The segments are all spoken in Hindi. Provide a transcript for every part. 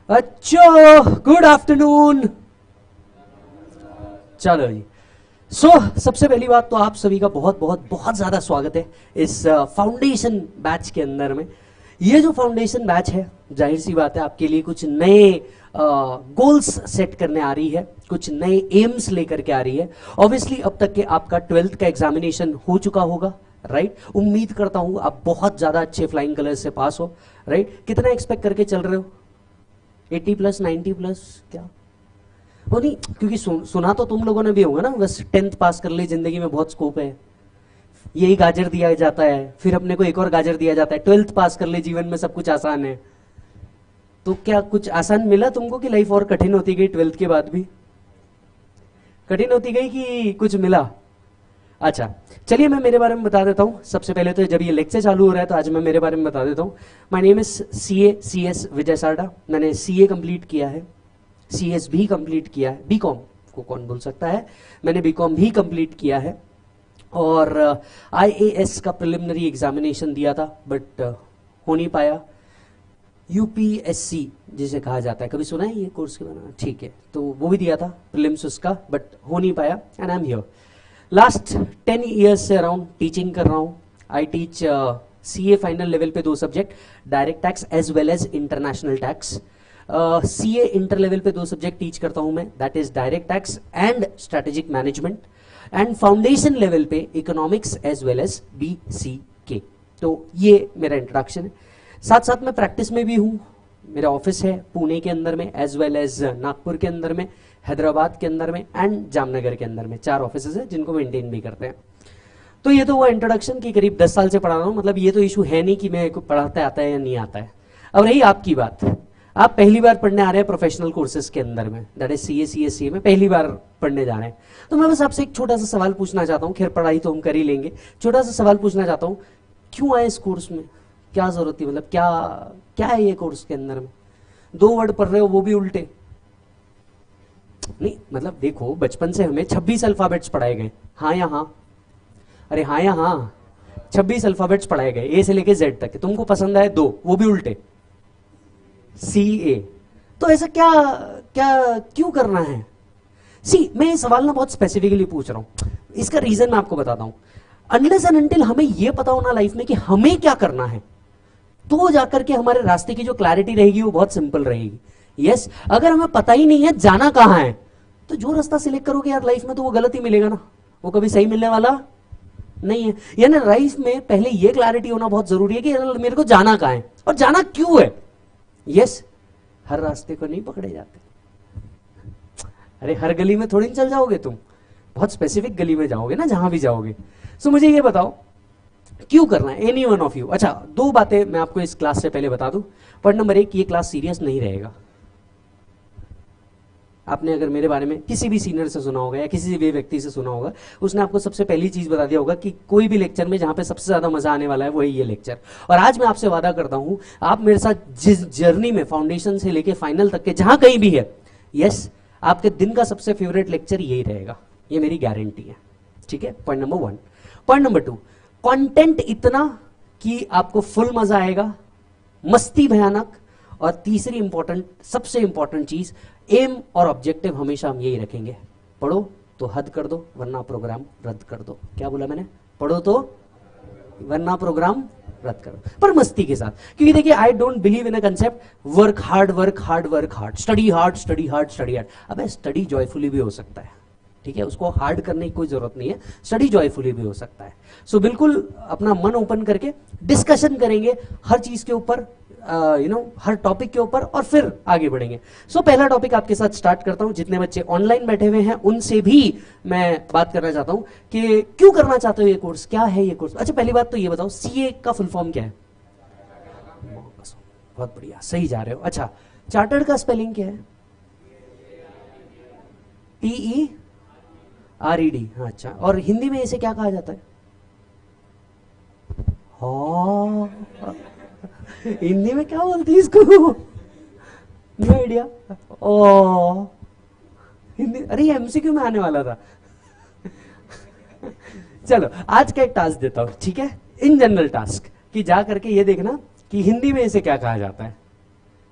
अच्छा, गुड आफ्टरनून। चलो जी। सबसे पहली बात तो आप सभी का बहुत बहुत बहुत ज्यादा स्वागत है इस फाउंडेशन बैच के अंदर में। ये जो फाउंडेशन बैच है, जाहिर सी बात है आपके लिए कुछ नए गोल्स सेट करने आ रही है, कुछ नए एम्स लेकर के आ रही है। ऑब्वियसली अब तक के आपका 12th का एग्जामिनेशन हो चुका होगा, राइट? उम्मीद करता हूं आप बहुत ज्यादा अच्छे फ्लाइंग कलर से पास हो, राइट? कितना एक्सपेक्ट करके चल रहे हो? 80 प्लस, 90 प्लस? क्या वो नहीं, क्योंकि सुना तो तुम लोगों ने भी होगा ना, बस 10th पास कर ली, जिंदगी में बहुत स्कोप है, यही गाजर दिया जाता है, फिर अपने को एक और गाजर दिया जाता है, 12th पास कर ले, जीवन में सब कुछ आसान है। तो क्या कुछ आसान मिला तुमको कि लाइफ और कठिन होती गई 12th के बाद भी? कठिन होती गई कि कुछ मिला? अच्छा, चलिए मैं मेरे बारे में बता देता हूँ। सबसे पहले तो जब ये लेक्चर चालू हो रहा है तो आज मैं मेरे बारे में बता देता हूँ। माय नेम इज CS विजय सारडा। मैंने CA कंप्लीट किया है, CS भी कंप्लीट किया है, बीकॉम को कौन बोल सकता है, मैंने बीकॉम भी कंप्लीट किया है। और IAS का प्रिलिमिनरी एग्जामिनेशन दिया था, बट हो नहीं पाया। UPSC जिसे कहा जाता है, कभी सुना है ये कोर्स के बारे में? ठीक है, तो वो भी दिया था प्रिलिम्स उसका, बट हो नहीं पाया। And I am here last 10 years से अराउंड टीचिंग कर रहा हूँ। I teach CA final level पे 2 subject, direct tax as well as international tax. CA inter level पे 2 सब्जेक्ट टीच करता हूं मैं, that is direct tax and strategic management. And foundation level पे economics as well as BCK। तो ये मेरा इंट्रोडक्शन है। साथ साथ मैं प्रैक्टिस में भी हूँ। मेरा ऑफिस है पुणे के अंदर में, एज वेल एज नागपुर के अंदर में, हैदराबाद के अंदर में एंड जामनगर के अंदर में। 4 ऑफिस है जिनको मेंटेन भी करते हैं। तो ये तो वो इंट्रोडक्शन की करीब 10 साल से पढ़ा रहा हूँ, मतलब ये तो इशू है नहीं कि मैं पढ़ाता आता है या नहीं आता है। अब रही आपकी बात, आप पहली बार पढ़ने आ रहे हैं प्रोफेशनल कोर्सेज के अंदर में, दैट इज CA में पहली बार पढ़ने जा रहे हैं। तो मैं बस आपसे एक छोटा सा सवाल पूछना चाहता हूँ, खैर पढ़ाई तो हम कर ही लेंगे, छोटा सा सवाल पूछना चाहता हूँ, क्यों आए इस कोर्स में? क्या जरूरत थी? मतलब क्या क्या है ये कोर्स के अंदर में? 2 वर्ड पढ़ रहे हो वो भी उल्टे। नहीं मतलब देखो, बचपन से हमें 26 अल्फाबेट्स पढ़ाए गए, हाँ या हाँ? अरे हाँ या हाँ? 26 अल्फाबेट्स पढ़ाए गए A से लेके Z तक, तुमको पसंद आए 2, वो भी उल्टे, CA। तो ऐसा क्या क्या क्यों करना है? मैं ये सवाल ना बहुत स्पेसिफिकली पूछ रहा हूं, इसका रीजन मैं आपको बताता हूं। अनलेस एंड अनटिल हमें ये पता होना लाइफ में कि हमें क्या करना है, तो जाकर के हमारे रास्ते की जो क्लैरिटी रहेगी वो बहुत सिंपल रहेगी। यस, अगर हमें पता ही नहीं है जाना कहां है, तो जो रास्ता सिलेक्ट करोगे यार लाइफ में, तो वो गलत ही मिलेगा ना, वो कभी सही मिलने वाला नहीं है। यानी लाइफ में पहले ये क्लैरिटी होना बहुत जरूरी है कि मेरे को जाना कहां है और जाना क्यों है। यस, हर रास्ते को नहीं पकड़े जाते। अरे हर गली में थोड़ी चल जाओगे तुम, बहुत स्पेसिफिक गली में जाओगे ना जहां भी जाओगे। मुझे ये बताओ क्यों करना है, एनी वन ऑफ यू। अच्छा, 2 बातें मैं आपको इस क्लास से पहले बता दूं। पॉइंट नंबर 1, ये क्लास सीरियस नहीं रहेगा। आपने अगर मेरे बारे में किसी भी सीनियर से सुना होगा या किसी भी व्यक्ति से सुना होगा, उसने आपको सबसे पहली चीज बता दिया होगा कि कोई भी लेक्चर में जहां पे सबसे ज्यादा मजा आने वाला है वो है ये लेक्चर। और आज मैं आपसे वादा करता हूं, आप मेरे साथ जिस जर्नी में फाउंडेशन से लेके फाइनल तक के जहां कहीं भी है, यस, आपके दिन का सबसे फेवरेट लेक्चर यही रहेगा, ये मेरी गारंटी है। ठीक है, point number 1। Point number 2, content इतना कि आपको फुल मजा आएगा, मस्ती भयानक। और तीसरी इंपॉर्टेंट, सबसे इंपॉर्टेंट चीज, एम और ऑब्जेक्टिव हमेशा हम यही रखेंगे, पढ़ो तो हद कर दो वरना प्रोग्राम रद्द कर दो। क्या बोला मैंने? पढ़ो तो वरना प्रोग्राम रद्द करो, पर मस्ती के साथ। क्योंकि देखिए, I don't believe in a concept work hard work hard work hard, study hard study hard study hard. अबे स्टडी जॉयफुली भी हो सकता है, ठीक है, उसको हार्ड करने की कोई जरूरत नहीं है, स्टडी जॉयफुली भी हो सकता है। बिल्कुल अपना मन ओपन करके डिस्कशन करेंगे हर चीज के ऊपर, हर टॉपिक के ऊपर, और फिर आगे बढ़ेंगे। पहला टॉपिक आपके साथ स्टार्ट करता हूं। जितने बच्चे ऑनलाइन बैठे हुए हैं उनसे भी मैं बात करना चाहता हूं कि क्यों करना चाहते हो ये कोर्स, क्या है ये कोर्स। अच्छा, पहली बात तो ये बताओ, CA का फुल फॉर्म क्या है? बहुत बढ़िया, सही जा रहे हो। अच्छा, चार्टर्ड का स्पेलिंग क्या है? TERED। हाँ, अच्छा, और हिंदी में इसे क्या कहा जाता है? हिंदी में क्या बोलती है इसको? No idea. ओ हिंदी, अरे MCQ में आने वाला था। चलो, आज का एक टास्क देता हूं, ठीक है, इन जनरल टास्क, कि जा करके ये देखना कि हिंदी में इसे क्या कहा जाता है।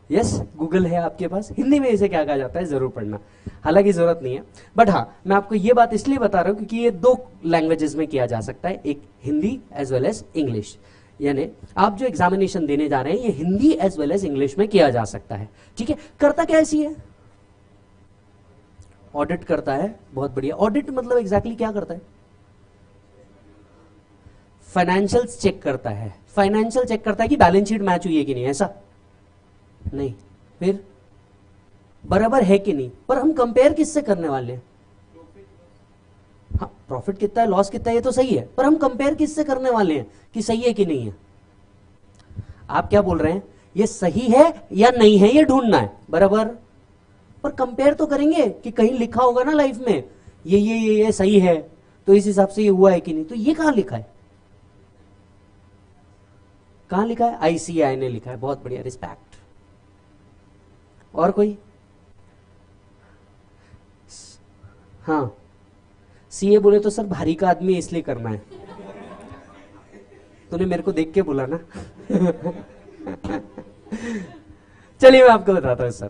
यस, गूगल है आपके पास, हिंदी में इसे क्या कहा जाता है जरूर पढ़ना, हालांकि जरूरत नहीं है, बट हाँ मैं आपको ये बात इसलिए बता रहा हूं क्योंकि ये दो लैंग्वेजेस में किया जा सकता है, एक Hindi as well as English. यानी आप जो एग्जामिनेशन देने जा रहे हैं ये Hindi as well as English में किया जा सकता है। ठीक है, करता क्या ऐसी है, ऑडिट करता है, बहुत बढ़िया। ऑडिट मतलब एग्जैक्टली क्या करता है? फाइनेंशियल्स चेक करता है। फाइनेंशियल चेक करता है कि बैलेंस शीट मैच हुई है कि नहीं, ऐसा नहीं, फिर बराबर है कि नहीं। पर हम कंपेयर किससे करने वाले हैं? हाँ, प्रॉफिट कितना है, लॉस कितना है, ये तो सही है, पर हम कंपेयर किससे करने वाले हैं कि सही है कि नहीं है। आप क्या बोल रहे हैं, ये सही है या नहीं है ये ढूंढना है, बराबर। पर कंपेयर तो करेंगे कि कहीं लिखा होगा ना लाइफ में ये सही है, तो इस हिसाब से ये हुआ है कि नहीं। तो ये कहां लिखा है, कहां लिखा है? आईसीआई ने लिखा है, बहुत बढ़िया, रिस्पेक्ट। और कोई? हाँ, सीए बोले तो सर भारी का आदमी इसलिए करना है, तूने मेरे को देख के बोला ना। चलिए मैं आपको बताता हूं सर।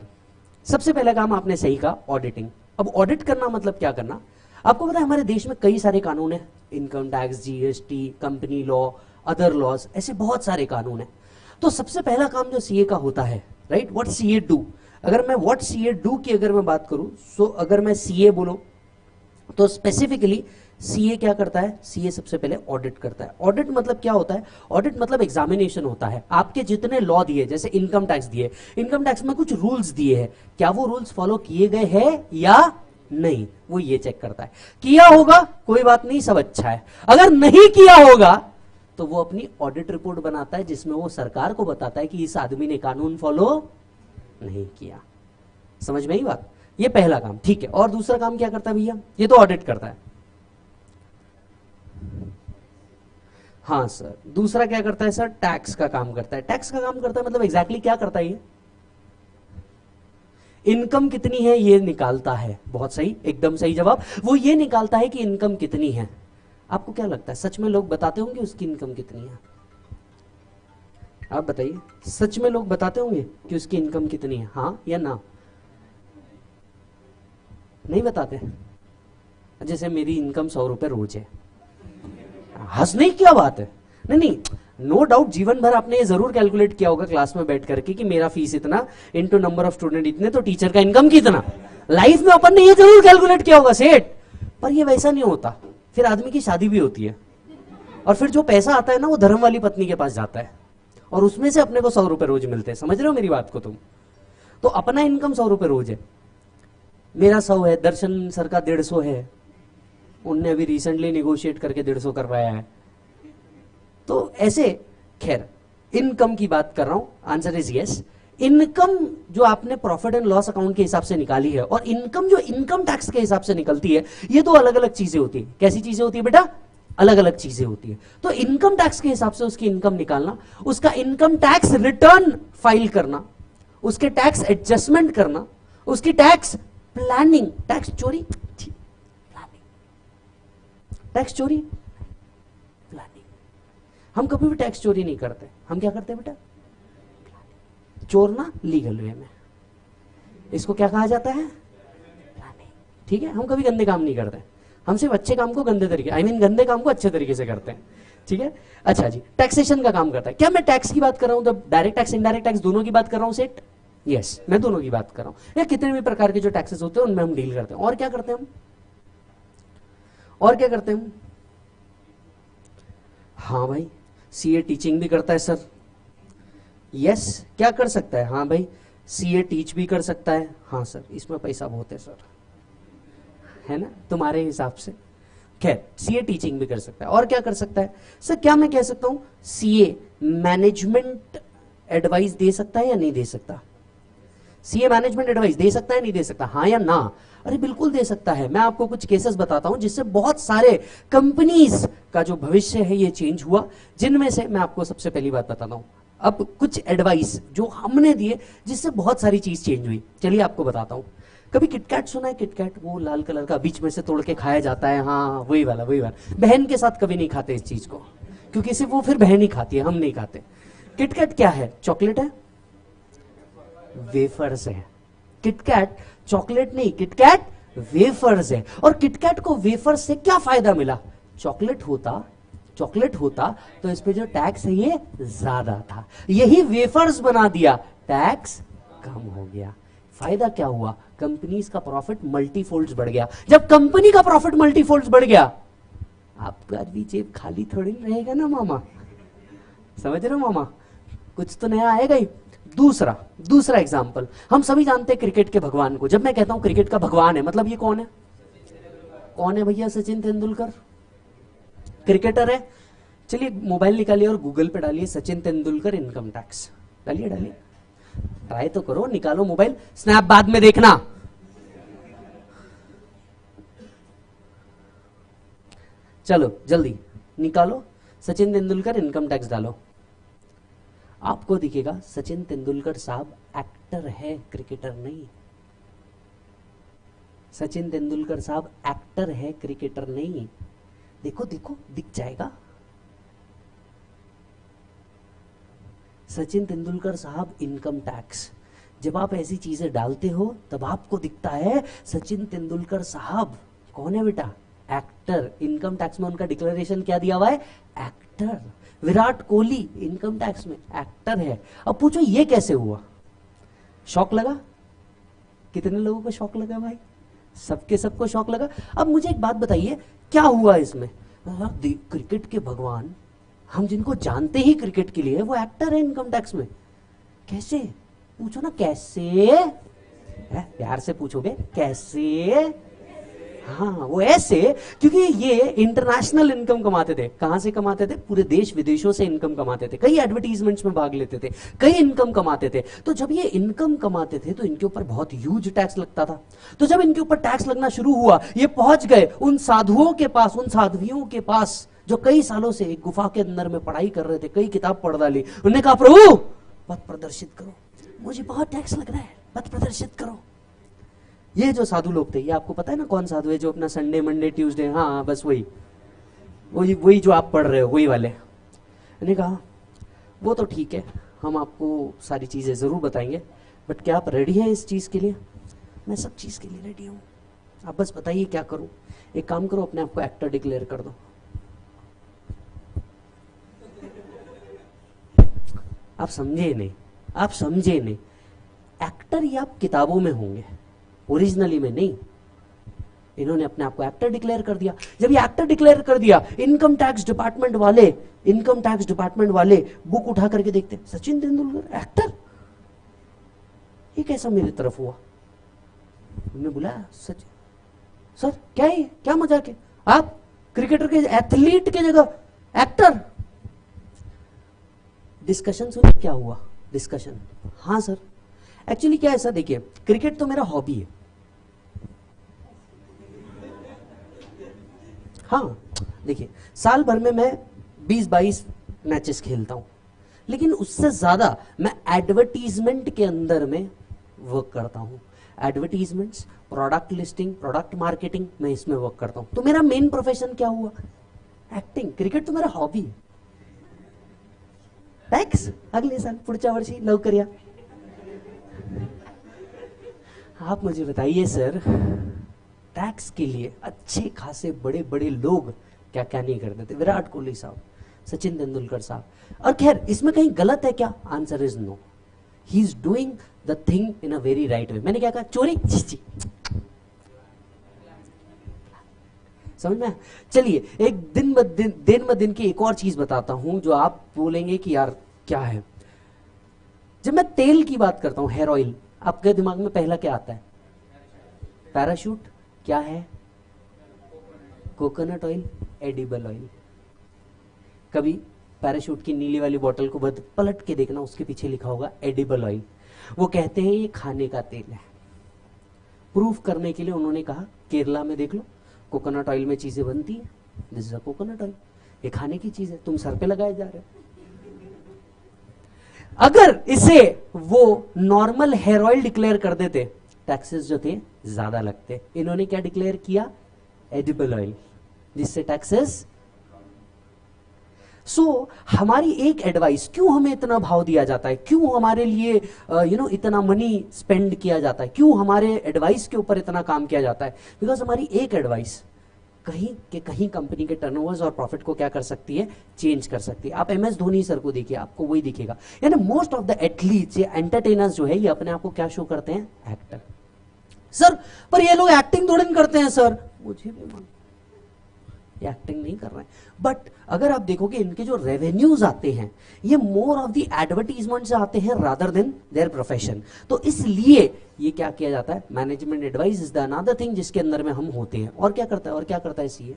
सबसे पहला काम आपने सही कहा, ऑडिटिंग। अब ऑडिट करना मतलब क्या करना? आपको पता है हमारे देश में कई सारे कानून है, income tax, GST, company law, other laws, ऐसे बहुत सारे कानून है। तो सबसे पहला काम जो सीए का होता है, राइट, व्हाट सीए डू। अगर मैं व्हाट सीए डू की अगर मैं बात करूं, सो अगर मैं सीए बोलूं तो स्पेसिफिकली सीए क्या करता है? सीए सबसे पहले ऑडिट करता है। ऑडिट मतलब क्या होता है? ऑडिट मतलब एग्जामिनेशन होता है। आपके जितने लॉ दिए, जैसे इनकम टैक्स दिए, इनकम टैक्स में कुछ रूल्स दिए हैं, क्या वो रूल्स फॉलो किए गए हैं या नहीं, वो ये चेक करता है। किया होगा कोई बात नहीं, सब अच्छा है, अगर नहीं किया होगा तो वो अपनी ऑडिट रिपोर्ट बनाता है जिसमें वो सरकार को बताता है कि इस आदमी ने कानून फॉलो नहीं किया। समझ में आई बात? ये पहला काम, ठीक है। और दूसरा काम क्या करता है भैया? ये तो ऑडिट करता है। हाँ सर, दूसरा क्या करता है सर? टैक्स का काम करता है। टैक्स का काम करता है मतलब एग्जैक्टली क्या करता है? ये इनकम कितनी है ये निकालता है। बहुत सही, एकदम सही जवाब। वो ये निकालता है कि इनकम कितनी है। आपको क्या लगता है, सच में लोग बताते होंगे उसकी इनकम कितनी है? आप बताइए, सच में लोग बताते होंगे कि उसकी इनकम कितनी है, हाँ या ना? नहीं बताते। जैसे मेरी इनकम 100 रुपए रोज है, हंसने की क्या बात है? नहीं नहीं, नो डाउट जीवन भर आपने ये जरूर कैलकुलेट किया होगा क्लास में बैठ करके कि मेरा फीस इतना इनटू नंबर ऑफ स्टूडेंट इतने, तो टीचर का इनकम कितना। लाइफ में अपन ने ये जरूर कैलकुलेट किया होगा सेठ, पर ये वैसा नहीं होता। फिर आदमी की शादी भी होती है, और फिर जो पैसा आता है ना वो धर्म वाली पत्नी के पास जाता है, और उसमें से अपने को 100 रुपए रोज मिलते हैं। समझ रहे हो मेरी बात को तुम? तो अपना इनकम 100 रुपए रोज है, मेरा 100 है, दर्शन सर का 150 है, उनने अभी रिसेंटली निगोशिएट करके 150 करवाया है। तो ऐसे, खैर इनकम की बात कर रहा हूं, आंसर इज यस। इनकम जो आपने प्रॉफिट एंड लॉस अकाउंट के हिसाब से निकाली है, और इनकम जो इनकम टैक्स के हिसाब से निकलती है, ये दो अलग अलग चीजें होती है। कैसी चीजें होती है बेटा? अलग अलग चीजें होती है। तो इनकम टैक्स के हिसाब से उसकी इनकम निकालना, उसका इनकम टैक्स रिटर्न फाइल करना, उसके टैक्स एडजस्टमेंट करना, उसकी टैक्स प्लानिंग, टैक्स चोरी, टैक्स चोरी, प्लानिंग। हम कभी भी टैक्स चोरी नहीं करते। हम क्या करते हैं बेटा? चोरना लीगल वे में, इसको क्या कहा जाता है? प्लानिंग। ठीक है, हम कभी गंदे काम नहीं करते, हम सिर्फ अच्छे काम को गंदे तरीके, आई मीन गंदे काम को अच्छे तरीके से करते हैं। ठीक है, अच्छा जी, टैक्सेशन का काम करता है। क्या मैं टैक्स की बात कर रहा हूं तो डायरेक्ट टैक्स इंडायरेक्ट टैक्स दोनों की बात कर रहा हूं सेठ? यस, मैं दोनों की बात कर रहा हूं। या कितने भी प्रकार के जो टैक्सेस होते हैं उनमें हम डील करते हैं। और क्या करते हैं हम? और क्या करते हैं? हाँ भाई, सीए टीचिंग भी करता है सर। यस, क्या कर सकता है? हाँ भाई, सीए टीच भी कर सकता है। हाँ सर, इसमें पैसा बहुत है सर, है ना तुम्हारे हिसाब से? खैर, सीए टीचिंग भी कर सकता है। और क्या कर सकता है सर? क्या मैं कह सकता हूं सीए मैनेजमेंट एडवाइस दे सकता है या नहीं दे सकता? सीए मैनेजमेंट एडवाइस दे सकता है नहीं दे सकता, हाँ या ना? अरे बिल्कुल दे सकता है। मैं आपको कुछ केसेस बताता हूं जिससे बहुत सारे कंपनीज का जो भविष्य है ये चेंज हुआ, जिनमें से मैं आपको सबसे पहली बात बताता हूं। अब कुछ एडवाइस जो हमने दिए जिससे बहुत सारी चीज चेंज हुई, चलिए आपको बताता हूं। कभी किटकैट सुना है? किटकैट, वो लाल कलर का बीच में से तोड़ के खाया जाता है। हाँ, वही वाला वही वाला। बहन के साथ कभी नहीं खाते इस चीज को, क्योंकि सिर्फ वो फिर बहन ही खाती है, हम नहीं खाते। किटकैट क्या है? चॉकलेट है, वेफर्स है। किटकैट चॉकलेट नहीं, किटकैट वेफर्स है। और किटकैट को वेफर्स से क्या फायदा मिला? चॉकलेट होता तो इस पे जो टैक्स है ये ज्यादा था, यही वेफर्स बना दिया, टैक्स कम हो गया। फायदा क्या हुआ? कंपनीज का प्रॉफिट मल्टीफोल्ड्स बढ़ गया। जब कंपनी का प्रॉफिट मल्टीफोल्ड्स बढ़ गया, आपका भी जेब खाली थोड़ी रहेगा ना मामा, समझ रहे हो मामा? कुछ तो नया आएगा ही। दूसरा एग्जांपल, हम सभी जानते हैं क्रिकेट के भगवान को। जब मैं कहता हूं क्रिकेट का भगवान है, मतलब ये कौन है? कौन है भैया? सचिन तेंदुलकर क्रिकेटर है। चलिए मोबाइल निकालिए और गूगल पे डालिए सचिन तेंदुलकर इनकम टैक्स, डालिए ट्राई तो करो, निकालो मोबाइल, स्नैप बाद में देखना। चलो जल्दी निकालो, सचिन तेंदुलकर इनकम टैक्स डालो, आपको दिखेगा सचिन तेंदुलकर साहब एक्टर है, क्रिकेटर नहीं। सचिन तेंदुलकर साहब एक्टर है, क्रिकेटर नहीं। देखो दिख जाएगा। सचिन तेंदुलकर साहब इनकम टैक्स, जब आप ऐसी चीजें डालते हो तब आपको दिखता है सचिन तेंदुलकर साहब कौन है बेटा? एक्टर। इनकम टैक्स में उनका डिक्लेरेशन क्या दिया हुआ है? Actor. Virat Kohli income tax में एक्टर है। अब पूछो ये कैसे हुआ? शौक लगा? कितने लोगों को शौक लगा भाई? सबको शौक लगा। अब मुझे एक बात बताइए, क्या हुआ इसमें? क्रिकेट के भगवान, हम जिनको जानते ही क्रिकेट के लिए, वो एक्टर है इनकम टैक्स में। कैसे? पूछो ना कैसे? प्यार से पूछोगे कैसे? हाँ, वो ऐसे क्योंकि ये इंटरनेशनल इनकम कमाते थे। कहां से कमाते थे? पूरे देश विदेशों से इनकम कमाते थे, कई एडवर्टीजमेंट्स में भाग लेते थे, कई इनकम कमाते थे। तो जब ये इनकम कमाते थे तो इनके ऊपर बहुत ह्यूज टैक्स लगता था। तो जब इनके ऊपर टैक्स लगना शुरू हुआ, ये पहुंच गए उन साधुओं के पास, उन साध्वियों के पास जो कई सालों से एक गुफा के अंदर में पढ़ाई कर रहे थे, कई किताब पढ़ डाली। उन्होंने कहा प्रभु पथ प्रदर्शित करो, मुझे बहुत टैक्स लग रहा है, पथ प्रदर्शित करो। ये जो साधु लोग थे, ये आपको पता है ना कौन साधु है? जो अपना संडे मंडे ट्यूसडे, हाँ बस वही जो आप पढ़ रहे हो, वही वाले। मैंने कहा वो तो ठीक है, हम आपको सारी चीजें जरूर बताएंगे, बट क्या आप रेडी हैं इस चीज के लिए? मैं सब चीज के लिए रेडी हूं, आप बस बताइए क्या करूं। एक काम करो, अपने आप को एक्टर डिक्लेयर कर दो। आप समझे नहीं, एक्टर ये आप किताबों में होंगे, ओरिजिनली में नहीं। इन्होंने अपने आप को एक्टर डिक्लेयर कर दिया। जब ये एक्टर डिक्लेयर कर दिया, इनकम टैक्स डिपार्टमेंट वाले बुक उठा करके देखते, सचिन तेंदुलकर एक्टर, ये कैसा मेरी तरफ हुआ? उन्होंने बुलाया, सर क्या है, क्या मजाक है? आप क्रिकेटर के, एथलीट के जगह एक्टर। डिस्कशन सुनिए क्या हुआ। डिस्कशन, हाँ सर एक्चुअली क्या है सर, देखिए क्रिकेट तो मेरा हॉबी है। हाँ देखिए, साल भर में मैं 20-22 मैचेस खेलता हूं, लेकिन उससे ज्यादा मैं एडवर्टीजमेंट के अंदर में वर्क करता हूं। Advertisements, product listing, product marketing, मैं इसमें वर्क करता हूं। तो मेरा मेन प्रोफेशन क्या हुआ? एक्टिंग। क्रिकेट तो मेरा हॉबी है। टैक्स अगले साल, पुढच्या वर्षी लवकर या। आप मुझे बताइए सर, टैक्स के लिए अच्छे खासे बड़े बड़े लोग क्या क्या नहीं करते थे? विराट कोहली साहब, सचिन तेंदुलकर साहब। और खैर इसमें कहीं गलत है क्या? Answer is no, he is doing the thing in a very right way. मैंने क्या कहा? चोरी? जी समझ में? चलिए एक दिन ब दिन की एक और चीज बताता हूं जो आप बोलेंगे कि यार क्या है। जब मैं तेल की बात करता हूं, हेयर ऑयल, आपके दिमाग में पहला क्या आता है? पैराशूट। क्या है? Coconut oil, edible oil. कभी पैराशूट की नीली वाली बोतल को पलट के देखना, उसके पीछे लिखा होगा एडिबल ऑयल। वो कहते हैं ये खाने का तेल है। प्रूफ करने के लिए उन्होंने कहा केरला में देख लो, कोकोनट ऑयल में चीजें बनती है, this is a coconut oil, ये खाने की चीज है, तुम सर पे लगाए जा रहे हो। अगर इसे वो नॉर्मल हेयर ऑयल डिक्लेयर कर देते, टैक्सेस जो थे ज्यादा लगते। इन्होंने क्या डिक्लेयर किया? एडिबल ऑयल, जिससे टैक्सेस। हमारी एक एडवाइस, क्यों हमें इतना भाव दिया जाता है, क्यों हमारे लिए इतना मनी स्पेंड किया जाता है, क्यों हमारे एडवाइस के ऊपर इतना काम किया जाता है? बिकॉज हमारी एक एडवाइस कहीं के कहीं कंपनी के टर्नओवर्स और प्रॉफिट को क्या कर सकती है, चेंज कर सकती है। आप MS धोनी सर को देखिए, आपको वही दिखेगा। यानी मोस्ट ऑफ द एथलीट्स या एंटरटेनर्स जो है, ये अपने आप को क्या शो करते हैं, एक्टर। सर पर ये लोग एक्टिंग थोड़ी नहीं करते हैं सर, मुझे भी मान, ये एक्टिंग नहीं कर रहे हैं। बट अगर आप देखोगे इनके जो रेवेन्यूज आते हैं, ये मोर ऑफ द एडवर्टीजमेंट से आते हैं रादर देन देयर प्रोफेशन। तो इसलिए ये क्या किया जाता है, management advice is the another thing जिसके अंदर में हम होते हैं। और क्या करता है, और क्या करता है सीए,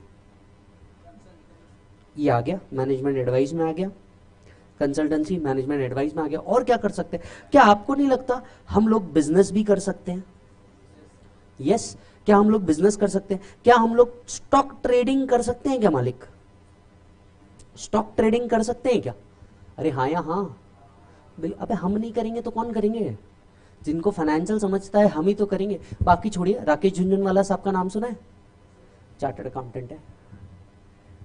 ये आ गया मैनेजमेंट एडवाइस में आ गया, कंसल्टेंसी मैनेजमेंट एडवाइस में आ गया। और क्या कर सकते हैं? क्या आपको नहीं लगता हम लोग बिजनेस भी कर सकते हैं? यस क्या हम लोग बिजनेस कर सकते हैं? क्या हम लोग स्टॉक ट्रेडिंग कर सकते हैं क्या मालिक? स्टॉक ट्रेडिंग कर सकते हैं क्या? अरे हाँ या हाँ? अबे हम नहीं करेंगे तो कौन करेंगे? जिनको फाइनेंशियल समझता है हम ही तो करेंगे। बाकी छोड़िए, राकेश झुनझुनवाला साहब का नाम सुना है? चार्टर्ड अकाउंटेंट है,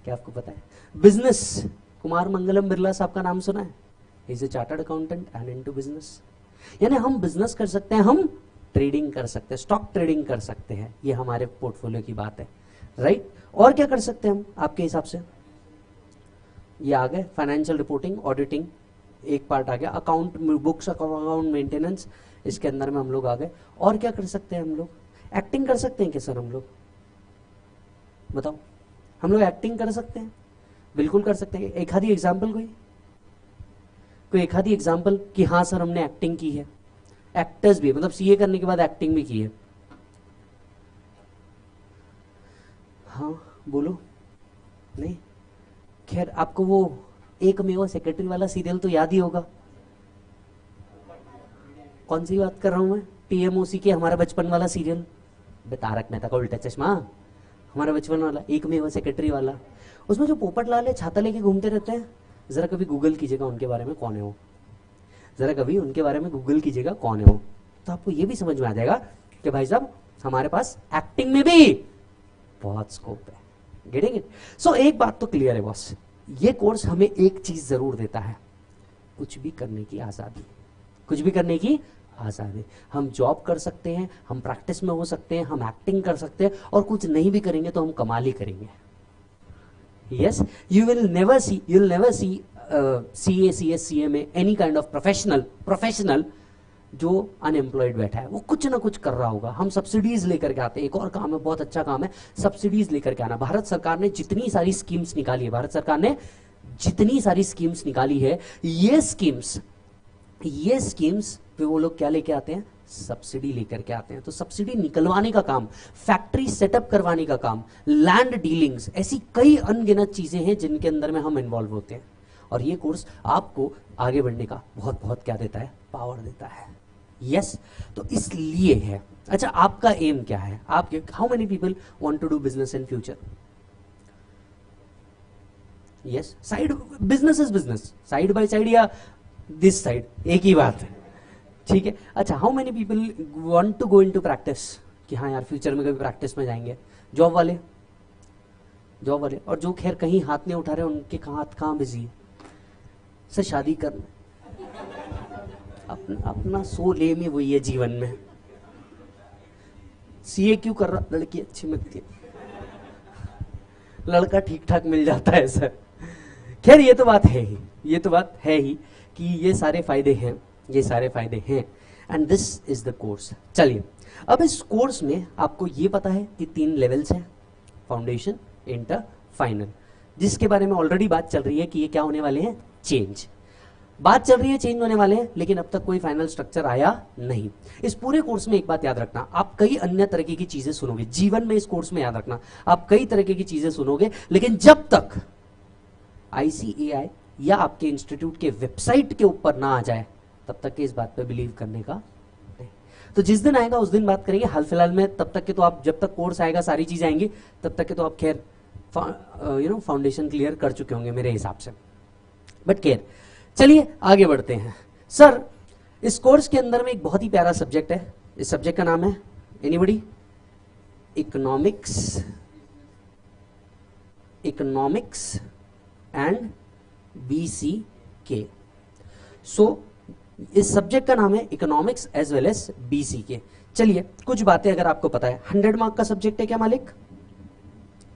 क्या आपको पता है? बिजनेस, कुमार मंगलम बिरला साहब का नाम सुना है? Is a chartered accountant and into business. यानी हम बिजनेस कर सकते हैं, हम ट्रेडिंग कर सकते हैं, स्टॉक ट्रेडिंग कर सकते हैं। ये हमारे पोर्टफोलियो की बात है, राइट? और क्या कर सकते हैं हम आपके हिसाब से? ये आ गए फाइनेंशियल रिपोर्टिंग, ऑडिटिंग एक पार्ट आ गया, अकाउंट बुक्स, अकाउंट मेंटेनेंस, इसके अंदर में हम लोग आ गए। और क्या कर सकते हैं हम लोग? एक्टिंग कर सकते हैं क्या सर हम लोग? बताओ, हम लोग एक्टिंग कर सकते हैं? बिल्कुल कर सकते हैं। एक आधी एग्जाम्पल, कोई एक आधी एग्जाम्पल कि हाँ सर हमने एक्टिंग की है। एक्टर्स भी, मतलब सीए करने के बाद एक्टिंग भी की है। हाँ बोलो। नहीं, खैर आपको वो एकमेव सेक्रेटरी वाला सीरियल तो याद ही होगा। कौन सी बात कर रहा हूं मैं? TMOC के हमारा बचपन वाला सीरियल, तारक मेहता का उल्टा चश्मा, हमारा बचपन वाला एकमेव सेक्रेटरी वाला। उसमें जो पोपट लाल है छाता लेके घूमते रहते हैं, जरा कभी गूगल कीजिएगा उनके बारे में कौन है वो, जरा कभी उनके बारे में गूगल कीजिएगा कौन है वो, तो आपको ये भी समझ में आ जाएगा कि भाई साहब हमारे पास एक्टिंग में भी बहुत स्कोप है। Getting it? सो एक बात तो क्लियर है बॉस, ये कोर्स हमें एक चीज जरूर देता है, कुछ भी करने की आजादी। कुछ भी करने की आजादी। हम जॉब कर सकते हैं, हम प्रैक्टिस में हो सकते हैं, हम एक्टिंग कर सकते हैं, और कुछ नहीं भी करेंगे तो हम कमाल ही करेंगे। Yes, you will never see CA CS CMA any kind of professional जो अनएम्प्लॉयड बैठा है, वो कुछ ना कुछ कर रहा होगा। हम सब्सिडीज लेकर के आते हैं। एक और काम है, बहुत अच्छा काम है, सब्सिडीज लेकर के आना। भारत सरकार ने जितनी सारी स्कीम्स निकाली है, भारत सरकार ने जितनी सारी स्कीम्स निकाली है, ये स्कीम्स पे वो लोग क्या लेके आते हैं? सब्सिडी लेकर के आते हैं। तो सब्सिडी निकलवाने का काम, फैक्ट्री सेटअप करवाने का काम, लैंड डीलिंग्स, ऐसी कई अनगिनत चीजें हैं जिनके अंदर में हम इन्वॉल्व होते हैं। और ये कोर्स आपको आगे बढ़ने का बहुत बहुत क्या देता है? पावर देता है। यस, तो इसलिए है। अच्छा, आपका एम क्या है? आपके how many people want to do business in future? Yes, side business is business, side by side या दिस साइड, एक ही बात है, ठीक है। अच्छा, how many people want to go into practice, कि हाँ यार फ्यूचर में कभी प्रैक्टिस में जाएंगे? जॉब वाले, और जो खैर कहीं हाथ नहीं उठा रहे उनके हाथ कहाँ बिजी है? सर शादी करना, अपना सोल एम ही वही है जीवन में। सीए क्यों कर रहा? लड़की अच्छी मिलती है, लड़का ठीक ठाक मिल जाता है सर। खैर ये तो बात है ही कि ये सारे फायदे हैं, and this is the course. चलिए, अब इस कोर्स में आपको ये पता है कि 3 लेवल्स हैं, फाउंडेशन, इंटर, फाइनल, जिसके बारे में ऑलरेडी बात चल रही है कि ये क्या होने वाले हैं? चेंज होने वाले हैं, लेकिन अब तक कोई फाइनल स्ट्रक्चर आया नहीं। इस पूरे कोर्स में एक बात याद रखना, आप कई अन्य तरीके की चीजें सुनोगे जीवन में। इस कोर्स में याद रखना, आप कई तरीके की चीजें सुनोगे, लेकिन जब तक ICAI या आपके इंस्टीट्यूट के वेबसाइट के ऊपर ना आ जाए, तब तक के इस बात पे बिलीव करने का नहीं। तो जिस दिन आएगा उस दिन बात करेंगे। हाल फिलहाल में तब तक के तो आप, जब तक कोर्स आएगा सारी चीजें आएंगी, तब तक के तो आप खैर फाउंडेशन क्लियर कर चुके होंगे मेरे हिसाब से। बट खैर चलिए आगे बढ़ते हैं। सर, इस कोर्स के अंदर में एक बहुत ही प्यारा सब्जेक्ट है। इस सब्जेक्ट का नाम है anybody? Economics and BCK। So इस सब्जेक्ट का नाम है economics as well as BCK। चलिए कुछ बातें अगर आपको पता है, 100 मार्क का सब्जेक्ट है क्या मालिक?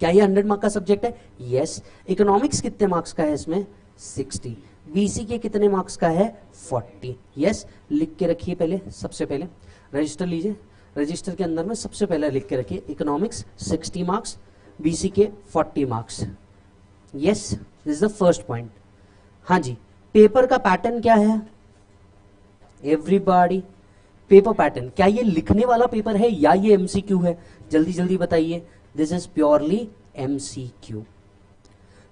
क्या ये 100 मार्क का सब्जेक्ट है? यस। इकोनॉमिक्स कितने मार्क्स का है इसमें? 60। BCK कितने मार्क्स का है? 40। यस, लिख के रखिए पहले, सबसे पहले रजिस्टर लीजिए, रजिस्टर के अंदर में सबसे पहले लिख के रखिए economics 60 marks, BCK 40 marks. Yes, this is the first point. हाँ जी, पेपर का पैटर्न क्या है एवरीबॉडी? पेपर पैटर्न, क्या ये लिखने वाला पेपर है या ये MCQ है? जल्दी जल्दी बताइए। This is purely MCQ,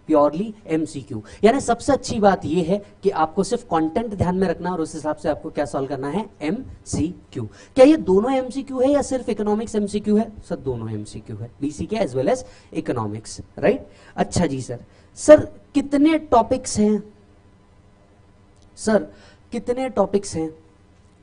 purely MCQ। यानी सबसे अच्छी बात यह है कि आपको सिर्फ कंटेंट ध्यान में रखना और उस हिसाब से आपको क्या सॉल्व करना है, MCQ। क्या ये दोनों MCQ है या सिर्फ इकोनॉमिक्स MCQ है? सर दोनों MCQ है, BCK as well as economics, right. अच्छा जी सर, सर कितने टॉपिक्स हैं? सर कितने टॉपिक्स हैं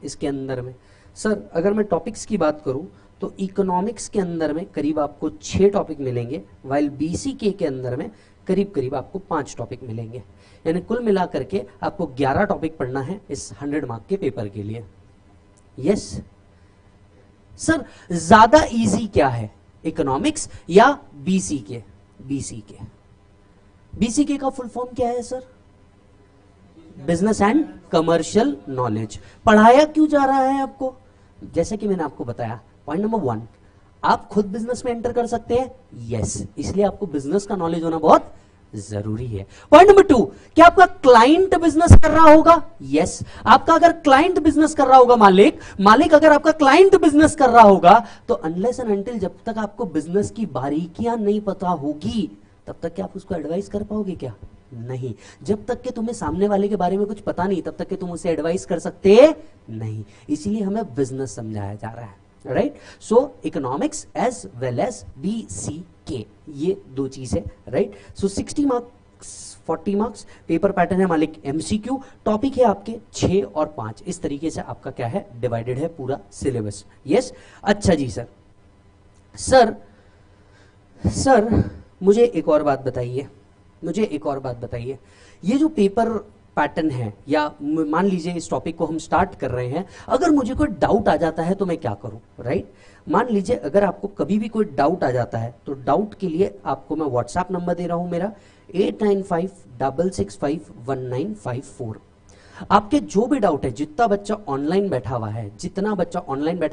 इसके अंदर में? सर अगर मैं टॉपिक्स की बात करूं तो इकोनॉमिक्स के अंदर में करीब आपको 6 टॉपिक मिलेंगे, वाइल BCK के अंदर में करीब करीब आपको 5 टॉपिक मिलेंगे। यानी कुल मिलाकर के आपको 11 टॉपिक पढ़ना है इस 100 मार्क के पेपर के लिए। यस सर, ज्यादा इजी क्या है, इकोनॉमिक्स या BCK? BCK। BCK का फुल फॉर्म क्या है sir? Business and commercial knowledge. पढ़ाया क्यों जा रहा है आपको? जैसे कि मैंने आपको बताया, पॉइंट नंबर 1, आप खुद बिजनेस में एंटर कर सकते हैं। यस, इसलिए आपको बिजनेस का नॉलेज होना बहुत जरूरी है। पॉइंट नंबर 2, क्या आपका क्लाइंट बिजनेस कर रहा होगा? यस, आपका अगर क्लाइंट बिजनेस कर रहा होगा, मालिक अगर आपका क्लाइंट बिजनेस कर रहा होगा तो अनलेस एंड अनटिल जब तक आपको बिजनेस की बारीकियां नहीं पता होगी तब तक क्या आप उसको एडवाइस कर पाओगे क्या? नहीं। जब तक कि तुम्हें सामने वाले के बारे में कुछ पता नहीं तब तक कि तुम उसे एडवाइस कर सकते नहीं। इसीलिए हमें बिजनेस समझाया जा रहा है, right. So economics as well as BCK, ये 2 चीज है, right. So 60 marks 40 marks, paper pattern है मालिक MCQ, टॉपिक है आपके 6 और 5। इस तरीके से आपका क्या है, डिवाइडेड है पूरा सिलेबस। यस। अच्छा जी सर, सर मुझे एक और बात बताइए, ये जो पेपर पैटर्न है, या मान लीजिए इस टॉपिक को हम स्टार्ट कर रहे हैं, अगर मुझे कोई डाउट आ जाता है तो मैं क्या करूं, राइट। मान लीजिए अगर आपको कभी भी कोई डाउट आ जाता है तो डाउट के लिए आपको मैं व्हाट्सएप नंबर दे रहा हूं मेरा 8956651954। आपके जो भी डाउट है, जितना बच्चा ऑनलाइन बैठा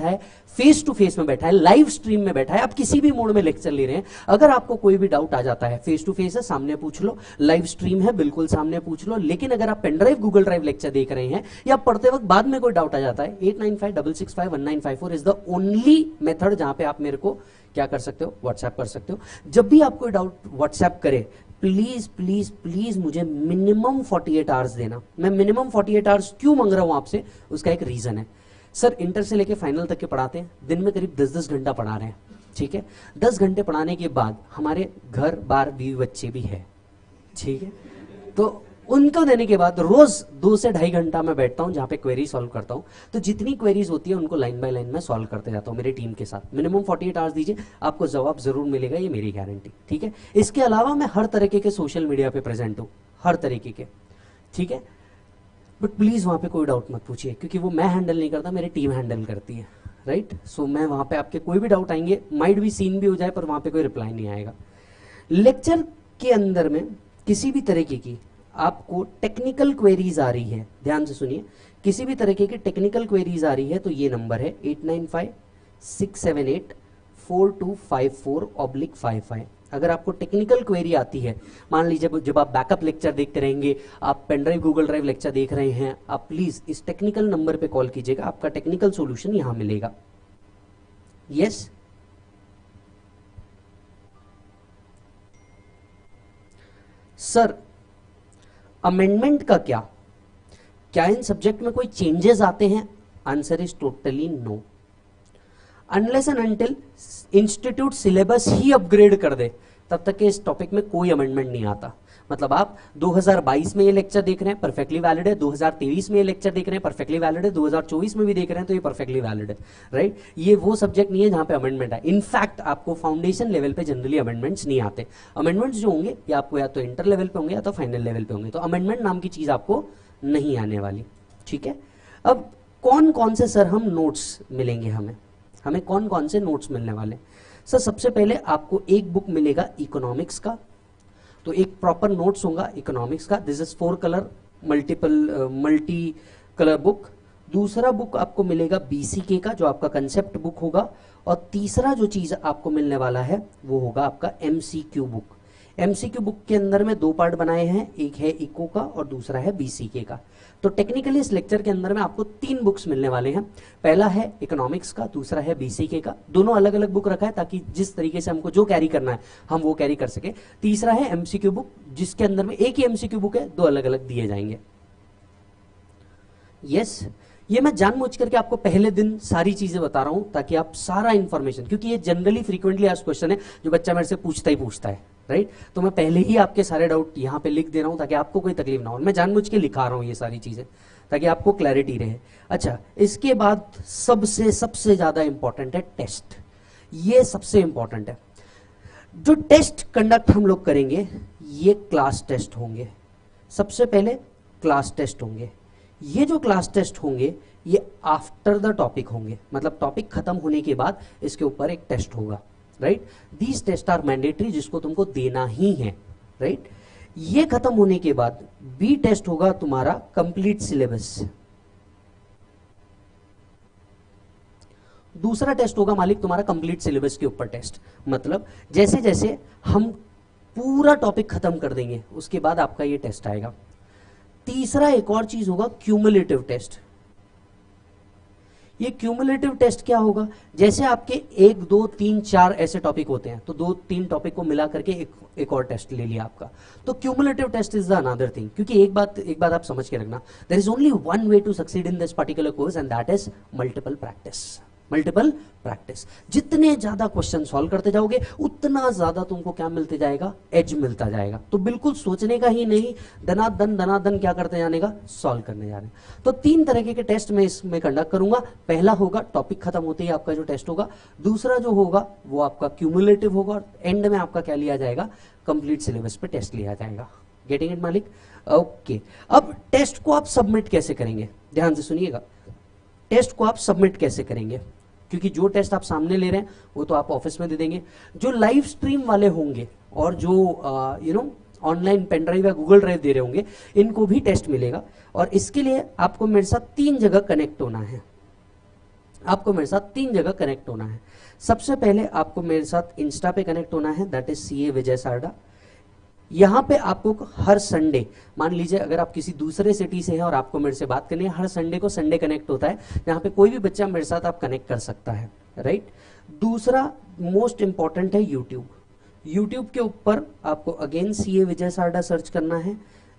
है, फेस टू फेस में बैठा है, लाइव स्ट्रीम में बैठा है, आप किसी भी मोड में लेक्चर ले रहे हैं, अगर आपको कोई भी डाउट आ जाता है, फेस टू फेस है सामने पूछ लो, लाइव स्ट्रीम है बिल्कुल सामने पूछ लो। लेकिन अगर आप पेनड्राइव गूगल ड्राइव लेक्चर देख रहे हैं या पढ़ते वक्त बाद में कोई डाउट आ जाता है, 8956651954 इज द ओनली मेथड जहां पे आप मेरे को क्या कर सकते हो, व्हाट्सएप कर सकते हो। जब भी आप कोई डाउट व्हाट्सएप करे, प्लीज प्लीज प्लीज मुझे मिनिमम 48 आवर्स देना। मैं मिनिमम 48 आवर्स क्यों मांग रहा हूं आपसे, उसका एक रीजन है। सर इंटर से लेके फाइनल तक के पढ़ाते हैं, दिन में करीब 10-10 घंटा पढ़ा रहे हैं, ठीक है। 10 घंटे पढ़ाने के बाद हमारे घर बार बीवी बच्चे भी है, ठीक है। तो उनको देने के बाद रोज 2 से 2.5 घंटा मैं बैठता हूं जहां पे क्वेरी सॉल्व करता हूं। तो जितनी क्वेरीज होती है उनको लाइन बाय लाइन में सॉल्व करते जाता हूं मेरी टीम के साथ। मिनिमम 48 आवर्स दीजिए, आपको जवाब जरूर मिलेगा, ये मेरी गारंटी, ठीक है। इसके अलावा मैं हर तरीके के सोशल मीडिया पे प्रेजेंट हूं, हर तरीके के, ठीक है। बट प्लीज वहां पे कोई डाउट मत पूछिए, क्योंकि वो मैं हैंडल नहीं करता, मेरी टीम हैंडल करती है, राइट। सो मैं वहां पे आपके कोई भी डाउट आएंगे, माइट भी सीन भी हो जाए, पर वहां पे कोई रिप्लाई नहीं आएगा। लेक्चर के अंदर में किसी भी तरीके की आपको टेक्निकल क्वेरीज आ रही है, ध्यान से सुनिए, किसी भी तरीके की टेक्निकल क्वेरीज आ रही है तो ये नंबर है 8956784254/55। अगर आपको टेक्निकल क्वेरी आती है, मान लीजिए जब आप बैकअप लेक्चर देखते रहेंगे, आप पेनड्राइव गूगल ड्राइव लेक्चर देख रहे हैं, आप प्लीज इस टेक्निकल नंबर पे कॉल कीजिएगा, आपका टेक्निकल सॉल्यूशन यहां मिलेगा। यस सर, अमेंडमेंट का क्या इन सब्जेक्ट में कोई चेंजेस आते हैं? Answer is totally no. Unless and until institute syllabus ही अपग्रेड कर दे, तब तक के इस टॉपिक में कोई अमेंडमेंट नहीं आता। मतलब आप 2022 में ये लेक्चर देख रहे हैं, परफेक्टली वैलिड है, 2023 में ये लेक्चर देख रहे हैं, परफेक्टली वैलिड है, 2024 में भी देख रहे हैं तो ये परफेक्टली वैलिड है, राइट। ये वो सब्जेक्ट नहीं है जहां पे अमेंडमेंट है। इनफैक्ट आपको फाउंडेशन लेवल पे जनरली अमेंडमेंट्स नहीं आते। अमेंडमेंट्स जो होंगे ये आपको या तो इंटर लेवल पे होंगे या तो फाइनल लेवल पे होंगे, तो अमेंडमेंट नाम की चीज आपको नहीं आने वाली, ठीक है। अब कौन कौन से सर हम नोट्स मिलेंगे, हमें कौन कौन से नोट्स मिलने वाले। सर सबसे पहले आपको एक बुक मिलेगा इकोनॉमिक्स का, तो एक प्रॉपर नोट्स होगा इकोनॉमिक्स का। This is 4 colour multi colour book. दूसरा बुक आपको मिलेगा बीसीके का जो आपका कंसेप्ट बुक होगा। और तीसरा जो चीज आपको मिलने वाला है वो होगा आपका एमसीक्यू बुक। एमसीक्यू बुक के अंदर में 2 पार्ट बनाए हैं, एक है इको का और दूसरा है बीसीके का। तो टेक्निकली इस लेक्चर के अंदर में आपको 3 बुक्स मिलने वाले हैं। पहला है इकोनॉमिक्स का, दूसरा है बीसीके का। दोनों अलग अलग बुक रखा है ताकि जिस तरीके से हमको जो कैरी करना है हम वो कैरी कर सके। तीसरा है एमसीक्यू बुक जिसके अंदर में एक ही एमसीक्यू बुक है, 2 अलग अलग दिए जाएंगे। यस ये मैं जानबूझ करके आपको पहले दिन सारी चीजें बता रहा हूं ताकि आप सारा इंफॉर्मेशन, क्योंकि ये जनरली फ्रीक्वेंटली आस्क्ड क्वेश्चन है जो बच्चा मेरे से पूछता ही पूछता है, राइट। तो मैं पहले ही आपके सारे डाउट यहाँ पे लिख दे रहा हूं ताकि आपको कोई तकलीफ ना हो। मैं जानबूझ के लिखा रहा हूं ये सारी चीजें ताकि आपको क्लैरिटी रहे। अच्छा, इसके बाद सबसे ज्यादा इंपॉर्टेंट है टेस्ट। ये सबसे इंपॉर्टेंट है। जो टेस्ट कंडक्ट हम लोग करेंगे ये क्लास टेस्ट होंगे। सबसे पहले क्लास टेस्ट होंगे। ये जो क्लास टेस्ट होंगे ये आफ्टर द टॉपिक होंगे, मतलब टॉपिक खत्म होने के बाद इसके ऊपर एक टेस्ट होगा, right. These test are mandatory, जिसको तुमको देना ही है, राइट। ये खत्म होने के बाद बी टेस्ट होगा तुम्हारा कंप्लीट सिलेबस। दूसरा टेस्ट होगा मालिक तुम्हारा कंप्लीट सिलेबस के ऊपर टेस्ट। मतलब जैसे जैसे हम पूरा टॉपिक खत्म कर देंगे उसके बाद आपका ये टेस्ट आएगा। तीसरा एक और चीज होगा क्यूमुलेटिव टेस्ट। ये क्यूमुलेटिव टेस्ट क्या होगा, जैसे आपके 1 2 3 4 ऐसे टॉपिक होते हैं तो 2-3 टॉपिक को मिला करके एक और टेस्ट ले लिया आपका, तो cumulative test is the another thing. क्योंकि एक बात आप समझ के रखना, there is only one way to succeed in this particular course and that is multiple practice. Multiple practice. जितने ज्यादा क्वेश्चन सॉल्व करते जाओगे उतना ज्यादा तुमको क्या मिलते जाएगा, एज मिलता जाएगा। तो बिल्कुल सोचने का ही नहीं, दनादन क्या करते जाने का, सॉल्व करने जाने। तो 3 तरह के टेस्ट मैं इसमें कंडक्ट करूंगा। पहला होगा टॉपिक खत्म होते ही आपका जो टेस्ट होगा। दूसरा जो होगा वो आपका क्यूमुलेटिव होगा और एंड में आपका क्या लिया जाएगा, कंप्लीट सिलेबस पे टेस्ट लिया जाएगा। गेटिंग इट मालिक? ओके। अब टेस्ट को आप सबमिट कैसे करेंगे, ध्यान से सुनिएगा। टेस्ट को आप सबमिट कैसे करेंगे, क्योंकि जो टेस्ट आप सामने ले रहे हैं वो तो आप ऑफिस में दे देंगे। जो लाइव स्ट्रीम वाले होंगे और जो ऑनलाइन पेन ड्राइव या गूगल ड्राइव दे रहे होंगे इनको भी टेस्ट मिलेगा। और इसके लिए आपको मेरे साथ 3 जगह कनेक्ट होना है। आपको मेरे साथ 3 जगह कनेक्ट होना है। सबसे पहले आपको मेरे साथ इंस्टा पे कनेक्ट होना है, दैट इज CA विजय सारडा। यहां पे आपको हर संडे, मान लीजिए अगर आप किसी दूसरे सिटी से हैं और आपको मेरे से बात करनी है, हर संडे को संडे कनेक्ट होता है जहां पे कोई भी बच्चा मेरे साथ आप कनेक्ट कर सकता है, राइट। दूसरा मोस्ट इंपॉर्टेंट है यूट्यूब। यूट्यूब के ऊपर आपको अगेन CA विजय सारडा सर्च करना है।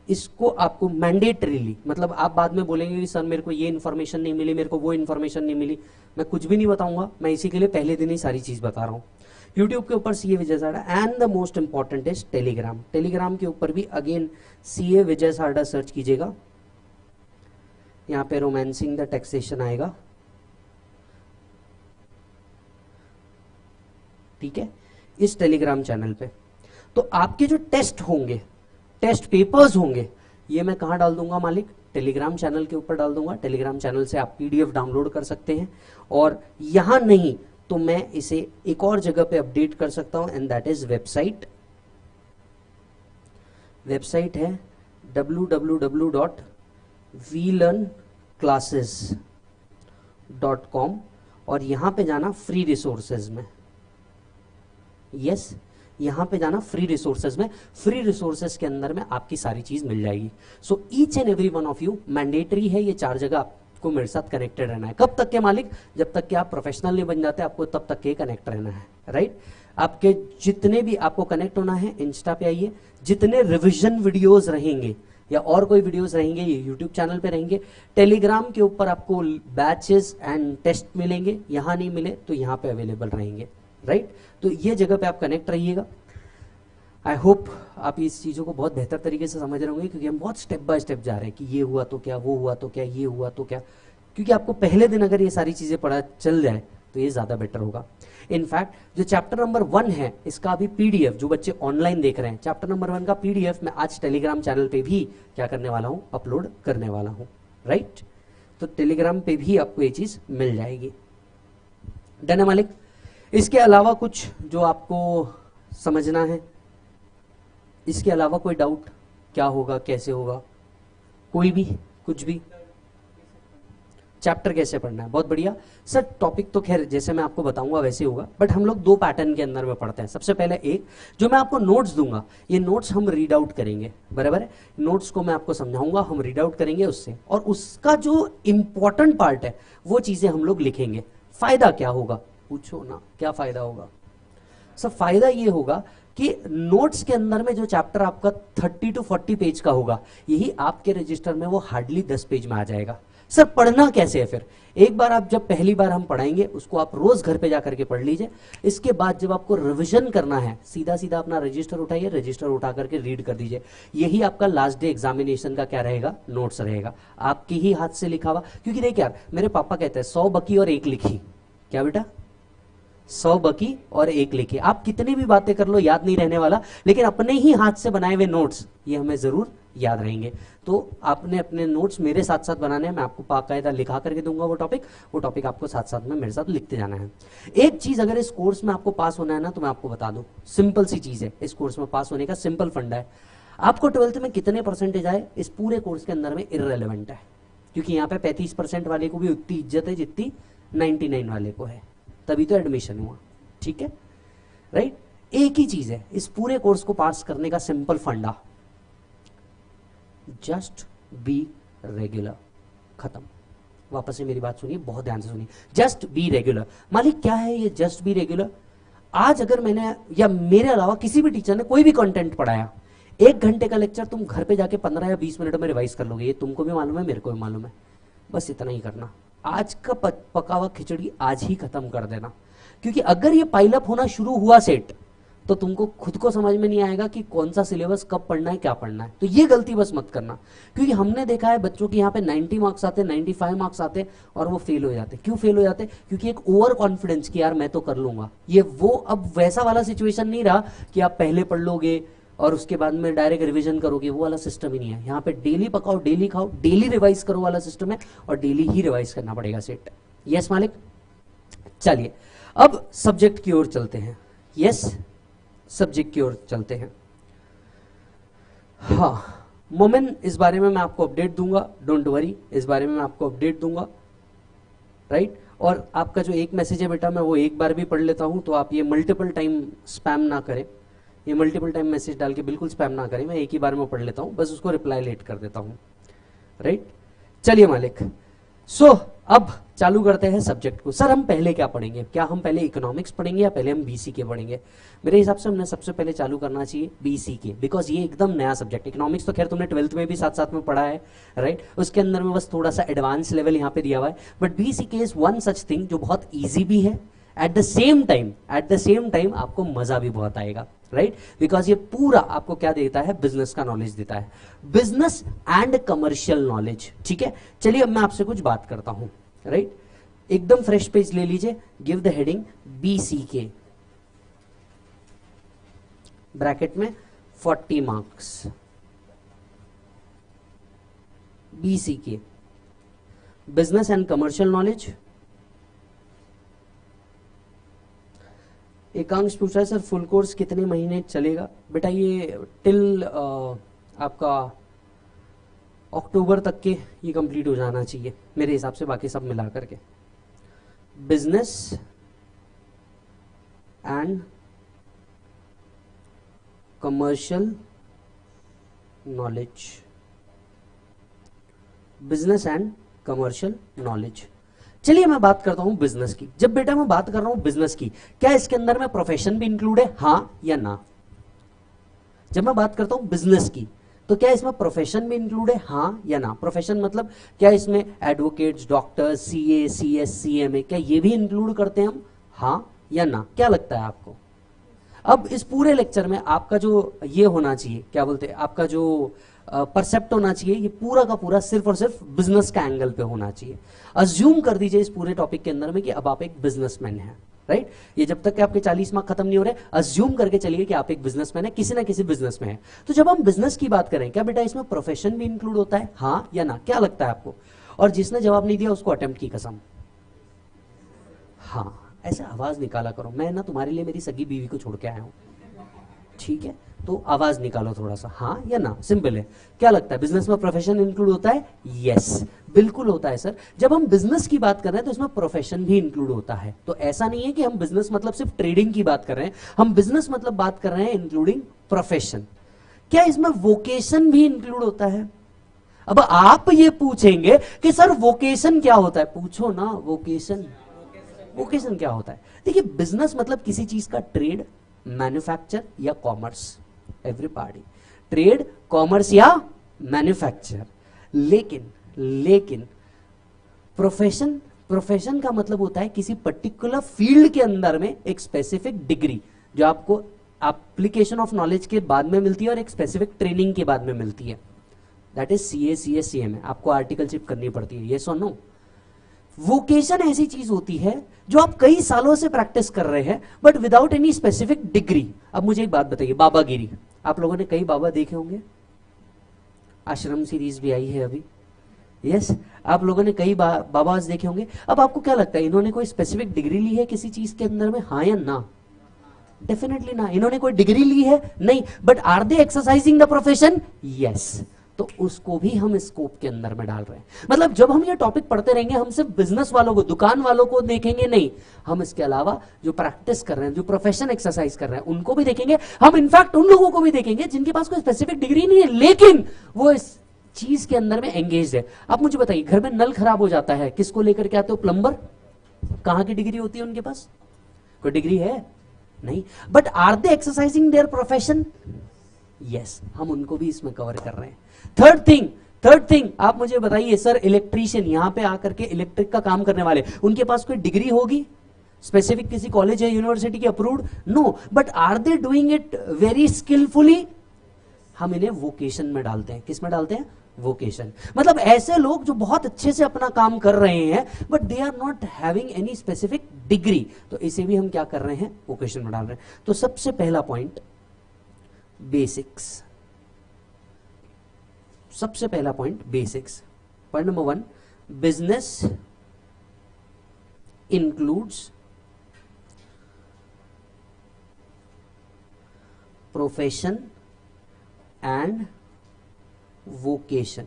इसको आपको मैंडेटरीली, मतलब आप बाद में बोलेंगे कि सर मेरे को ये इन्फॉर्मेशन नहीं मिली, मेरे को वो इन्फॉर्मेशन नहीं मिली, मैं कुछ भी नहीं बताऊंगा। मैं इसी के लिए पहले दिन ही सारी चीज बता रहा हूँ। यूट्यूब के ऊपर CA Vijay Sarda and the most important is Telegram. Telegram के ऊपर भी अगेन CA विजय सारडा सर्च कीजिएगा। यहाँ पे रोमांसिंग द टैक्सेशन आएगा, ठीक है, इस टेलीग्राम चैनल पे। तो आपके जो टेस्ट होंगे, टेस्ट पेपर्स होंगे, ये मैं कहाँ डाल दूंगा मालिक, टेलीग्राम चैनल के ऊपर डाल दूंगा। टेलीग्राम चैनल से आप PDF डाउनलोड कर सकते हैं। और यहां नहीं तो मैं इसे एक और जगह पे अपडेट कर सकता हूं and that is website. Website है www.vlearnclasses.com और यहां पे जाना फ्री रिसोर्सेज में। यस, यहां पे जाना फ्री रिसोर्सेज में। फ्री रिसोर्सेज के अंदर में आपकी सारी चीज मिल जाएगी। So each and every one of you, mandatory है ये 4 जगह आपको मेरे साथ कनेक्टेड रहना है। कब तक के मालिक, जब तक कि आप प्रोफेशनल नहीं बन जाते, आपको तब तक के कनेक्ट रहना है, राइट। आपके जितने भी आपको कनेक्ट होना है, इंस्टा पे आइए। जितने रिविजन वीडियोस रहेंगे या और कोई वीडियोस रहेंगे ये यूट्यूब चैनल पे रहेंगे। टेलीग्राम के ऊपर आपको बैचेस एंड टेस्ट मिलेंगे, यहां नहीं मिले तो यहां पे अवेलेबल रहेंगे, राइट। तो ये जगह पे आप कनेक्ट रहिएगा। आई होप आप इस चीज़ों को बहुत बेहतर तरीके से समझ रहे होंगे, क्योंकि हम बहुत स्टेप बाय स्टेप जा रहे हैं कि ये हुआ तो क्या, वो हुआ तो क्या, ये हुआ तो क्या। क्योंकि आपको पहले दिन अगर ये सारी चीज़ें पढ़ा चल जाए तो ये ज़्यादा बेटर होगा। इनफैक्ट जो चैप्टर नंबर 1 है इसका अभी पीडीएफ, जो बच्चे ऑनलाइन देख रहे हैं, चैप्टर नंबर 1 का पीडीएफ मैं आज टेलीग्राम चैनल पे भी क्या करने वाला हूँ, अपलोड करने वाला हूँ, राइट। तो टेलीग्राम पे भी आपको ये चीज़ मिल जाएगी। डन है मालिक? इसके अलावा कुछ जो आपको समझना है, इसके अलावा कोई डाउट, क्या होगा, कैसे होगा, कोई भी, कुछ भी? चैप्टर कैसे पढ़ना है, बहुत बढ़िया सर। टॉपिक तो खैर जैसे मैं आपको बताऊंगा वैसे होगा, बट हम लोग 2 पैटर्न के अंदर में पढ़ते हैं। सबसे पहले एक जो मैं आपको नोट्स दूंगा, ये नोट्स हम रीड आउट करेंगे, बराबर है। नोट्स को मैं आपको समझाऊंगा, हम रीड आउट करेंगे उससे, और उसका जो इंपॉर्टेंट पार्ट है वो चीजें हम लोग लिखेंगे। फायदा क्या होगा, पूछो ना, क्या फायदा होगा? सर फायदा ये होगा कि नोट्स के अंदर में जो चैप्टर आपका 30 to 40 पेज का होगा, यही आपके रजिस्टर में वो हार्डली 10 पेज में आ जाएगा। सर पढ़ना कैसे है फिर? एक बार आप जब पहली बार हम पढ़ाएंगे उसको आप रोज घर पे जाकर के पढ़ लीजिए। इसके बाद जब आपको रिवीजन करना है, सीधा सीधा अपना रजिस्टर उठाइए, रजिस्टर उठा करके रीड कर दीजिए। यही आपका लास्ट डे एग्जामिनेशन का क्या रहेगा, नोट्स रहेगा, आपके ही हाथ से लिखा हुआ। क्योंकि देख यार, मेरे पापा कहते हैं 100 बकी और 1 लिखी। क्या बेटा? 100 बकी और 1 लिखी। आप कितनी भी बातें कर लो, याद नहीं रहने वाला, लेकिन अपने ही हाथ से बनाए हुए नोट्स ये हमें जरूर याद रहेंगे। तो आपने अपने नोट्स मेरे साथ साथ बनाने हैं, मैं आपको बाकायदा लिखा करके दूंगा वो टॉपिक आपको साथ साथ में मेरे साथ लिखते जाना है। एक चीज अगर इस कोर्स में आपको पास होना है ना, तो मैं आपको बता दूं, सिंपल सी चीज है। इस कोर्स में पास होने का सिंपल फंडा है। आपको 12th में कितने परसेंटेज आए इस पूरे कोर्स के अंदर में इररेलेवेंट है, क्योंकि यहाँ पे 35% वाले को भी उतनी इज्जत है जितनी 99 वाले को है, तभी तो एडमिशन हुआ, ठीक है, राइट। एक ही चीज है इस पूरे कोर्स को पास करने का सिंपल फंडा, जस्ट बी रेगुलर, खत्म। वापस से मेरी बात सुनिए, बहुत ध्यान से सुनिए, जस्ट बी रेगुलर। मालिक क्या है ये जस्ट बी रेगुलर? आज अगर मैंने या मेरे अलावा किसी भी टीचर ने कोई भी कंटेंट पढ़ाया, 1 घंटे का लेक्चर तुम घर पे जाके 15 या 20 मिनट में रिवाइज कर लोगे, ये तुमको भी मालूम है, मेरे को भी मालूम है। बस इतना ही करना। आज का पका हुआ खिचड़ी आज ही खत्म कर देना, क्योंकि अगर ये पाइलअप होना शुरू हुआ सेट, तो तुमको खुद को समझ में नहीं आएगा कि कौन सा सिलेबस कब पढ़ना है, क्या पढ़ना है। तो ये गलती बस मत करना, क्योंकि हमने देखा है बच्चों के यहाँ पे 90 मार्क्स आते, 95 मार्क्स आते और वो फेल हो जाते। क्यों फेल हो जाते? क्योंकि एक ओवर कॉन्फिडेंस कि यार मैं तो कर लूंगा। ये वो अब वैसा वाला सिचुएशन नहीं रहा कि आप पहले पढ़ लोगे और उसके बाद में डायरेक्ट रिवीजन करोगे, वो वाला सिस्टम ही नहीं है। यहाँ पे डेली पकाओ, डेली खाओ, डेली रिवाइज करो वाला सिस्टम है, और डेली ही रिवाइज करना पड़ेगा सेट। यस मालिक? चलिए अब सब्जेक्ट की ओर चलते हैं। यस, सब्जेक्ट की ओर चलते हैं। हाँ, मोमेन इस बारे में मैं आपको अपडेट दूंगा, डोंट वरी, इस बारे में मैं आपको अपडेट दूंगा, राइट। और आपका जो एक मैसेज है बेटा, मैं वो एक बार भी पढ़ लेता हूं, तो आप ये मल्टीपल टाइम स्पैम ना करें, ये मल्टीपल टाइम मैसेज डाल के बिल्कुल स्पैम ना करें। मैं एक ही बार में पढ़ लेता हूं, बस उसको रिप्लाई लेट कर देता हूं, राइट। चलिए मालिक, सो अब चालू करते हैं सब्जेक्ट को। सर हम पहले क्या पढ़ेंगे? क्या हम पहले इकोनॉमिक्स पढ़ेंगे या पहले हम बीसी के पढ़ेंगे? मेरे हिसाब से हमने सबसे पहले चालू करना चाहिए बीसी के, बिकॉज ये एकदम नया सब्जेक्ट। इकोनॉमिक्स तो खैर तुमने 12th में भी साथ साथ में पढ़ा है, राइट। उसके अंदर में बस थोड़ा सा एडवांस लेवल यहाँ पे दिया हुआ है, बट बीसी के इज वन सच थिंग जो बहुत ईजी भी है, एट द सेम टाइम आपको मजा भी बहुत आएगा, राइट। बिकॉज ये पूरा आपको क्या देता है? बिजनेस का नॉलेज देता है, बिजनेस एंड कमर्शियल नॉलेज, ठीक है। चलिए अब मैं आपसे कुछ बात करता हूं, राइट। एकदम फ्रेश पेज ले लीजिए, give the heading BCK, bracket में 40 marks, BCK, business and commercial knowledge. Ekansh पूछ रहा है सर फुल कोर्स कितने महीने चलेगा? बेटा ये टिल आपका अक्टूबर तक के ये कंप्लीट हो जाना चाहिए मेरे हिसाब से, बाकी सब मिला करके। Business and commercial knowledge, business and commercial knowledge. चलिए मैं बात करता हूं बिजनेस की। जब बेटा मैं बात कर रहा हूं बिजनेस की, क्या इसके अंदर में प्रोफेशन भी इंक्लूड है, हाँ या ना? जब मैं बात करता हूं बिजनेस की, तो क्या इसमें प्रोफेशन भी इंक्लूड है, हाँ या ना? प्रोफेशन मतलब क्या इसमें advocates, doctors, CA, CS, CMA, क्या ये भी इंक्लूड करते हैं हम, हाँ या ना? क्या लगता है आपको? अब इस पूरे लेक्चर में आपका जो ये होना चाहिए, क्या बोलते हैं, आपका जो परसेप्ट होना चाहिए, ये पूरा का पूरा सिर्फ और सिर्फ बिजनेस का एंगल पे होना चाहिए। अज्यूम कर दीजिए इस पूरे टॉपिक के अंदर में कि अब आप एक बिजनेसमैन हैं, राइट। ये जब तक कि आपके 40 मार्क खत्म नहीं हो रहे, अज्यूम करके चलिए कि आप एक बिजनेसमैन है, किसी ना किसी बिजनेस में है। तो जब हम बिजनेस की बात करें, क्या बेटा इसमें प्रोफेशन भी इंक्लूड होता है, हाँ या ना, क्या लगता है आपको? और जिसने जवाब नहीं दिया उसको अटेम्प्ट की कसम। हाँ, ऐसे आवाज निकाला करो, मैं ना तुम्हारे लिए मेरी सगी बीवी को छोड़ के आया हूं, ठीक है? तो आवाज निकालो थोड़ा सा, हाँ या ना, सिंपल है। क्या लगता है बिजनेस में प्रोफेशन इंक्लूड होता है? यस, बिल्कुल होता है सर। जब हम बिजनेस की बात कर रहे हैं तो इसमें प्रोफेशन भी इंक्लूड होता है। तो ऐसा नहीं है कि हम बिजनेस मतलब सिर्फ ट्रेडिंग की बात कर रहे हैं, हम बिजनेस मतलब बात कर रहे हैं इंक्लूडिंग प्रोफेशन। क्या इसमें वोकेशन भी इंक्लूड होता है? अब आप ये पूछेंगे कि सर वोकेशन क्या होता है, पूछो ना, वोकेशन, वोकेशन क्या होता है? देखिए, बिजनेस मतलब किसी चीज का ट्रेड, मैन्युफैक्चर या कॉमर्स, एवरीबॉडी, ट्रेड, कॉमर्स या मैन्युफैक्चर। लेकिन प्रोफेशन, प्रोफेशन का मतलब होता है किसी पर्टिकुलर फील्ड के अंदर में एक स्पेसिफिक डिग्री जो आपको एप्लीकेशन ऑफ नॉलेज के बाद में मिलती है और एक स्पेसिफिक ट्रेनिंग के बाद में मिलती है। That is CA, CS, CM है, आपको आर्टिकलशिप करनी पड़ती है, यस और नो। वोकेशन ऐसी चीज होती है जो आप कई सालों से प्रैक्टिस कर रहे हैं but without any specific degree. अब मुझे एक बात बताइए, बाबागिरी, आप लोगों ने कई बाबा देखे होंगे, आश्रम सीरीज भी आई है अभी, यस, आप लोगों ने कई बाबाज देखे होंगे। अब आपको क्या लगता है, इन्होंने कोई स्पेसिफिक डिग्री ली है किसी चीज के अंदर में, हाँ या ना? डेफिनेटली ना। इन्होंने कोई डिग्री ली है? नहीं। But are they exercising the profession? Yes. तो उसको भी हम स्कोप के अंदर में डाल रहे हैं। मतलब जब हम ये टॉपिक पढ़ते रहेंगे, हम सिर्फ बिजनेस वालों को, दुकान वालों को देखेंगे नहीं, हम इसके अलावा जो प्रैक्टिस कर रहे हैं, जो प्रोफेशन एक्सरसाइज कर रहे हैं, उनको भी देखेंगे। हम इनफैक्ट उन लोगों को भी देखेंगे जिनके पास कोई स्पेसिफिक डिग्री नहीं है लेकिन वो इस चीज के अंदर में एंगेज है। आप मुझे बताइए, घर में नल खराब हो जाता है, किसको लेकर के आते हो? प्लम्बर। कहां की डिग्री होती है उनके पास? कोई डिग्री है नहीं। But are they exercising their profession? Yes, हम उनको भी इसमें कवर कर रहे हैं। थर्ड थिंग आप मुझे बताइए, सर इलेक्ट्रीशियन, यहां पे आकर के इलेक्ट्रिक का काम करने वाले, उनके पास कोई डिग्री होगी स्पेसिफिक, किसी कॉलेज या यूनिवर्सिटी की approved? No. But are they doing it very skilfully? हम इन्हें वोकेशन में डालते हैं। किस में डालते हैं? वोकेशन। मतलब ऐसे लोग जो बहुत अच्छे से अपना काम कर रहे हैं but they are not having any specific degree, तो इसे भी हम क्या कर रहे हैं? वोकेशन में डाल रहे हैं। तो सबसे पहला पॉइंट, बेसिक्स। सबसे पहला point, basics. Point number 1, business includes profession and vocation.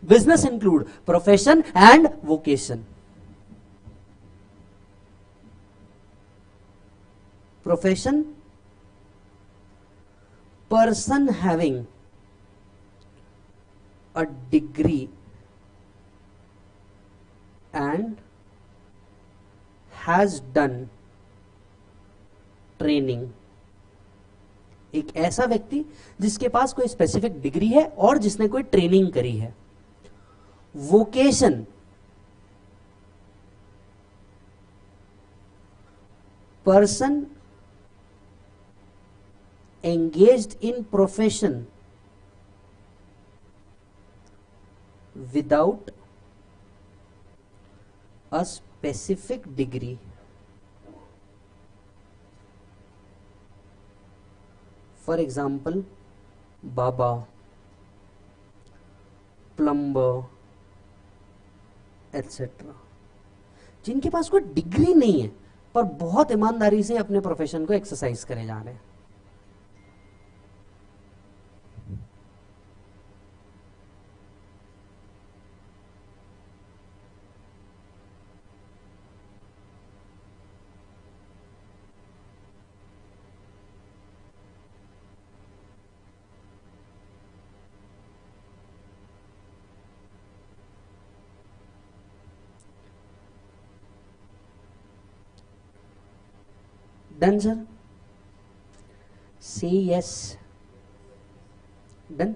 Business include profession and vocation. Profession, person having a degree and has done training। एक ऐसा व्यक्ति जिसके पास कोई स्पेसिफिक डिग्री है और जिसने कोई ट्रेनिंग करी है। Vocation, person engaged in profession without a specific degree। For example, बाबा, प्लम्बर एटसेट्रा, जिनके पास कोई डिग्री नहीं है पर बहुत ईमानदारी से अपने प्रोफेशन को एक्सरसाइज करे जा रहे हैं। Done sir? से यस, डन।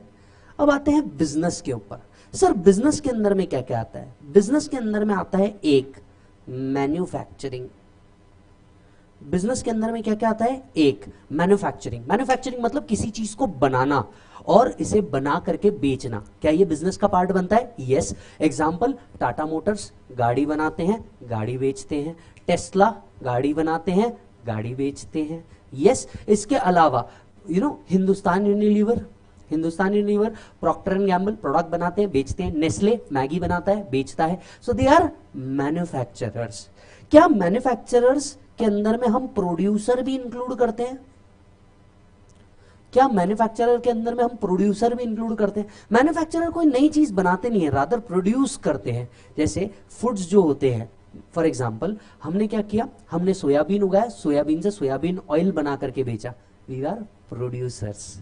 अब आते हैं बिजनेस के ऊपर। सर बिजनेस के अंदर में क्या क्या आता है? बिजनेस के अंदर में आता है, एक, मैन्युफैक्चरिंग, बिजनेस के अंदर में क्या क्या आता है? एक मैन्युफैक्चरिंग। मैन्युफैक्चरिंग मतलब किसी चीज को बनाना और इसे बना करके बेचना। क्या ये बिजनेस का पार्ट बनता है? यस। एग्जांपल, टाटा मोटर्स गाड़ी बनाते हैं, गाड़ी बेचते हैं। टेस्ला गाड़ी बनाते हैं, गाड़ी बेचते हैं। यस। इसके अलावा Hindustan Unilever, Procter and Gamble product बनाते हैं, बेचते हैं। नेस्ले मैगी बनाता है, बेचता है। सो दे आर मैन्युफैक्चरर्स। क्या मैन्युफैक्चरर्स के अंदर में हम प्रोड्यूसर भी इंक्लूड करते हैं? क्या मैन्युफैक्चरर के अंदर में हम प्रोड्यूसर भी इंक्लूड करते हैं? मैन्युफैक्चरर कोई नई चीज बनाते नहीं है, रादर प्रोड्यूस करते हैं। जैसे फूड्स जो होते हैं, फॉर एग्जाम्पल हमने क्या किया, हमने सोयाबीन उगाया, सोयाबीन से सोयाबीन ऑयल बना करके बेचा। We are producers,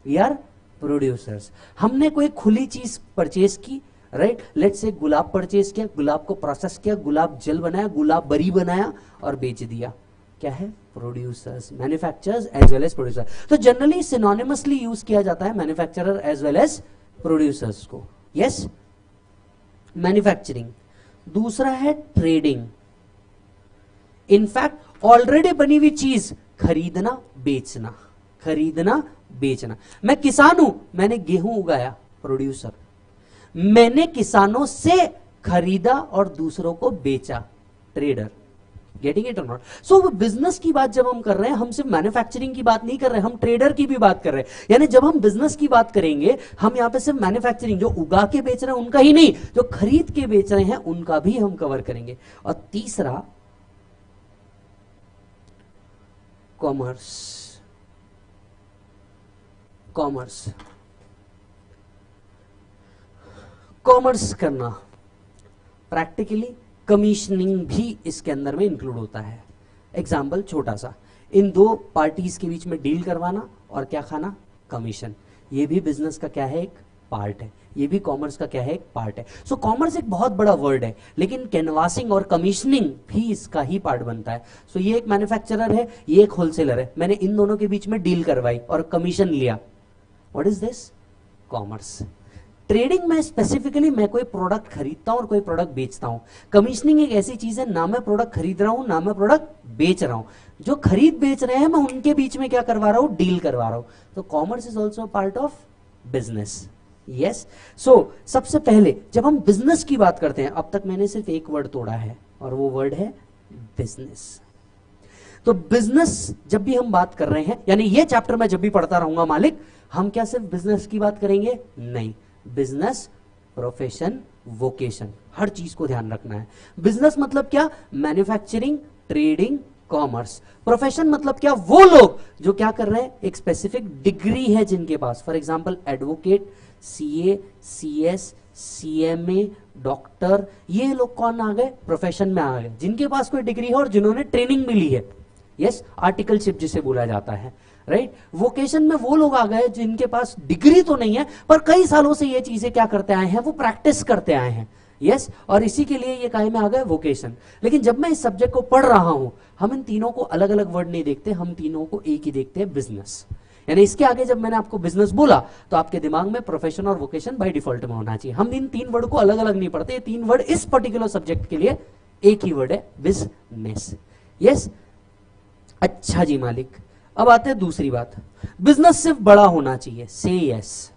we are producers. हमने कोई खुली चीज परचेज की, right, let's say gulab purchase किया, गुलाब को प्रोसेस किया, गुलाब जल बनाया, गुलाब बरी बनाया और बेच दिया। क्या है? Producers, manufacturers as well as producer. तो जनरली सिनोनिमसली यूज किया जाता है manufacturer as well as producers को। Yes, manufacturing. दूसरा है ट्रेडिंग। इनफैक्ट ऑलरेडी बनी हुई चीज खरीदना बेचना, खरीदना बेचना। मैं किसान हूं, मैंने गेहूं उगाया, प्रोड्यूसर। मैंने किसानों से खरीदा और दूसरों को बेचा, ट्रेडर। गेटिंग इट और नॉट? सो बिजनेस की बात जब हम कर रहे हैं, हम सिर्फ मैन्युफैक्चरिंग की बात नहीं कर रहे, हम ट्रेडर की भी बात कर रहे हैं। यानी जब हम बिजनेस की बात करेंगे, हम यहां पे सिर्फ मैन्युफैक्चरिंग, जो उगा के बेच रहे हैं उनका ही नहीं, जो खरीद के बेच रहे हैं उनका भी हम कवर करेंगे। और तीसरा, कॉमर्स। कॉमर्स, कॉमर्स करना, प्रैक्टिकली कमीशनिंग भी इसके अंदर में इंक्लूड होता है। एग्जाम्पल छोटा सा, इन दो पार्टीज के बीच में डील करवाना और क्या खाना? कमीशन। ये भी बिजनेस का क्या है? एक पार्ट है। ये भी कॉमर्स का क्या है? एक पार्ट है। सो कॉमर्स एक बहुत बड़ा वर्ड है, लेकिन कैनवासिंग और कमीशनिंग भी इसका ही पार्ट बनता है। सो ये एक मैन्युफैक्चरर है, ये एक होलसेलर है, मैंने इन दोनों के बीच में डील करवाई और कमीशन लिया। What is this? Commerce. Trading में स्पेसिफिकली मैं कोई प्रोडक्ट खरीदता हूं और कोई प्रोडक्ट बेचता हूं। कमीशनिंग एक ऐसी चीज है, ना मैं प्रोडक्ट खरीद रहा हूं ना मैं प्रोडक्ट बेच रहा हूं, जो खरीद बेच रहे हैं मैं उनके बीच में क्या करवा रहा हूं? डील करवा रहा हूं। तो commerce is also part of business. Yes. So सबसे पहले जब हम बिजनेस की बात करते हैं, अब तक मैंने सिर्फ एक वर्ड तोड़ा है और वो वर्ड है बिजनेस। तो बिजनेस जब भी हम बात कर रहे हैं, यानी ये चैप्टर मैं जब भी पढ़ता रहूंगा मालिक, हम क्या सिर्फ बिजनेस की बात करेंगे? नहीं, बिजनेस, प्रोफेशन, वोकेशन, हर चीज को ध्यान रखना है। बिजनेस मतलब क्या? Manufacturing, trading, commerce. प्रोफेशन मतलब क्या? वो लोग जो क्या कर रहे हैं, एक स्पेसिफिक डिग्री है जिनके पास, for example advocate, CA, CS, CMA, doctor, ये लोग कौन आ गए? प्रोफेशन में आ गए, जिनके पास कोई डिग्री है और जिन्होंने ट्रेनिंग भी ली है। यस, आर्टिकलशिप जिसे बोला जाता है, राइट। वोकेशन में वो लोग आ गए जिनके पास डिग्री तो नहीं है, पर कई सालों से ये चीजें क्या करते आए हैं? वो प्रैक्टिस करते आए हैं। यस, और इसी के लिए ये काहे में आ गए? वोकेशन। लेकिन जब मैं इस सब्जेक्ट को पढ़ रहा हूं, हम इन तीनों को अलग अलग वर्ड नहीं देखते, हम तीनों को एक ही देखते हैं, बिजनेस। यानी इसके आगे जब मैंने आपको बिजनेस बोला तो आपके दिमाग में प्रोफेशन और वोकेशन बाय डिफॉल्ट में होना चाहिए। हम इन तीन वर्ड को अलग अलग नहीं पढ़ते, ये तीन वर्ड इस पर्टिकुलर सब्जेक्ट के लिए एक ही वर्ड है, बिजनेस। यस, अच्छा जी मालिक, अब आते हैं दूसरी बात, बिजनेस सिर्फ बड़ा होना चाहिए, से यस।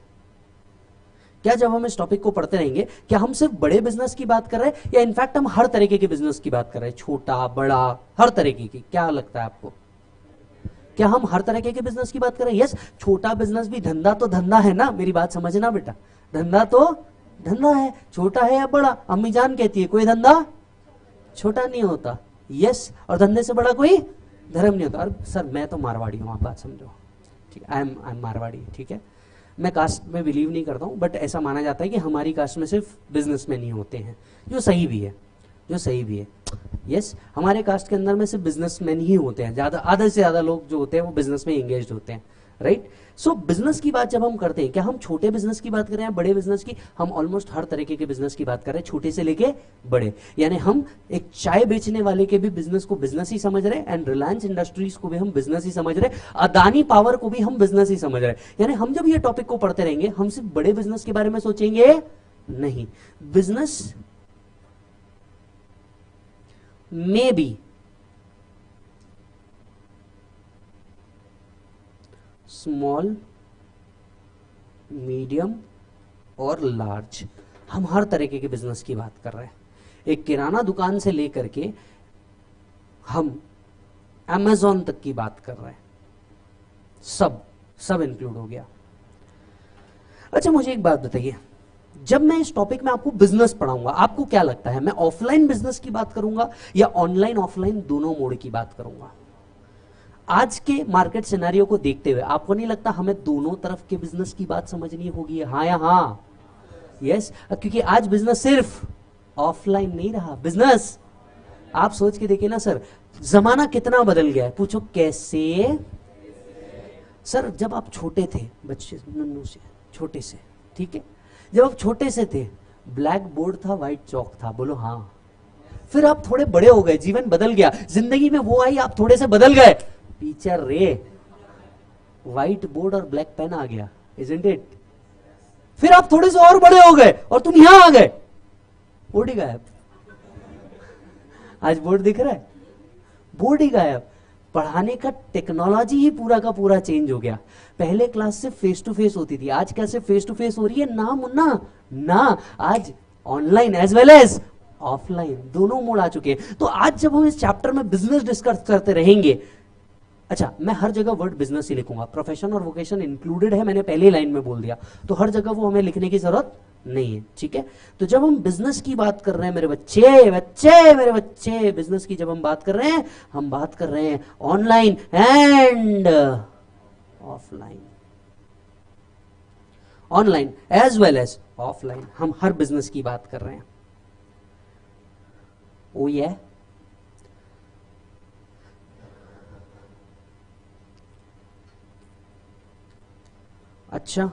क्या जब हम इस टॉपिक को पढ़ते रहेंगे, क्या हम सिर्फ बड़े बिजनेस की बात कर रहे हैं या इनफैक्ट हम हर तरीके के बिजनेस की बात कर रहे हैं? छोटा बड़ा हर तरीके की, क्या लगता है आपको? क्या हम हर तरीके के बिजनेस की बात कर रहे हैं? यस, छोटा बिजनेस भी धंधा तो धंधा है ना, मेरी बात समझना बेटा, धंधा तो धंधा है, छोटा है या बड़ा। अम्मी जान कहती है कोई धंधा छोटा नहीं होता। यस, और धंधे से बड़ा कोई धर्म नहीं होता। और सर मैं तो मारवाड़ी हूं, आप बात समझो, ठीक, आई एम मारवाड़ी, ठीक है। मैं कास्ट में बिलीव नहीं करता हूं, बट ऐसा माना जाता है कि हमारी कास्ट में सिर्फ बिजनेसमैन ही होते हैं, जो सही भी है, जो सही भी है। यस, हमारे कास्ट के अंदर में सिर्फ बिजनेसमैन ही होते हैं, ज्यादा आधे से ज्यादा लोग जो होते हैं वो बिजनेस में एंगेज्ड होते हैं, राइट। सो बिजनेस की बात जब हम करते हैं, क्या हम छोटे बिजनेस की बात कर रहे हैं, बड़े बिजनेस की? हम ऑलमोस्ट हर तरीके के बिजनेस की बात कर रहे हैं, छोटे से लेके बड़े। यानी हम एक चाय बेचने वाले के भी बिजनेस को बिजनेस ही समझ रहे हैं, एंड रिलायंस इंडस्ट्रीज को भी हम बिजनेस ही समझ रहे हैं, अदानी पावर को भी हम बिजनेस ही समझ रहे हैं। यानी हम जब ये टॉपिक को पढ़ते रहेंगे, हम सिर्फ बड़े बिजनेस के बारे में सोचेंगे नहीं। बिजनेस में भी स्मॉल, मीडियम और लार्ज। हम हर तरीके के बिजनेस की बात कर रहे हैं। एक किराना दुकान से लेकर के हम अमेजोन तक की बात कर रहे हैं। सब इंक्लूड हो गया। अच्छा मुझे एक बात बताइए, जब मैं इस टॉपिक में आपको बिजनेस पढ़ाऊंगा, आपको क्या लगता है मैं ऑफलाइन बिजनेस की बात करूंगा या ऑनलाइन ऑफलाइन दोनों मोड की बात करूंगा? आज के मार्केट सिनेरियो को देखते हुए आपको नहीं लगता हमें दोनों तरफ के बिजनेस की बात समझनी होगी? हाँ या हाँ? यस, क्योंकि आज बिजनेस सिर्फ ऑफलाइन नहीं रहा। बिजनेस आप सोच के देखिए ना सर, जमाना कितना बदल गया है। पूछो कैसे? सर जब आप छोटे थे, बच्चे नन्नू से, छोटे से, ठीक है, जब आप छोटे से थे ब्लैक बोर्ड था, व्हाइट चौक था, बोलो हाँ। फिर आप थोड़े बड़े हो गए, जीवन बदल गया, जिंदगी में वो आई, आप थोड़े से बदल गए, टीचर रे, व्हाइट बोर्ड और ब्लैक पेन आ गया, इजंट इट? फिर आप थोड़े से और बड़े हो गए और तुम यहां आ गए, बोर्ड ही गायब। आज बोर्ड दिख रहा है, बोर्ड ही गायब। पढ़ाने का टेक्नोलॉजी ही पूरा का पूरा चेंज हो गया। पहले क्लास से फेस टू फेस होती थी, आज कैसे फेस टू फेस हो रही है? ना मुन्ना ना, आज online as well as offline दोनों मोड आ चुके हैं। तो आज जब हम इस चैप्टर में बिजनेस डिस्कस करते रहेंगे, अच्छा मैं हर जगह वर्ड बिजनेस ही लिखूंगा, प्रोफेशन और वोकेशन इंक्लूडेड है, मैंने पहले लाइन में बोल दिया, तो हर जगह वो हमें लिखने की जरूरत नहीं है, ठीक है? तो जब हम बिजनेस की बात कर रहे हैं मेरे मेरे बच्चे, बिजनेस की जब हम बात कर रहे हैं, हम बात कर रहे हैं online and offline, online as well as offline, हम हर बिजनेस की बात कर रहे हैं। ओ ये अच्छा,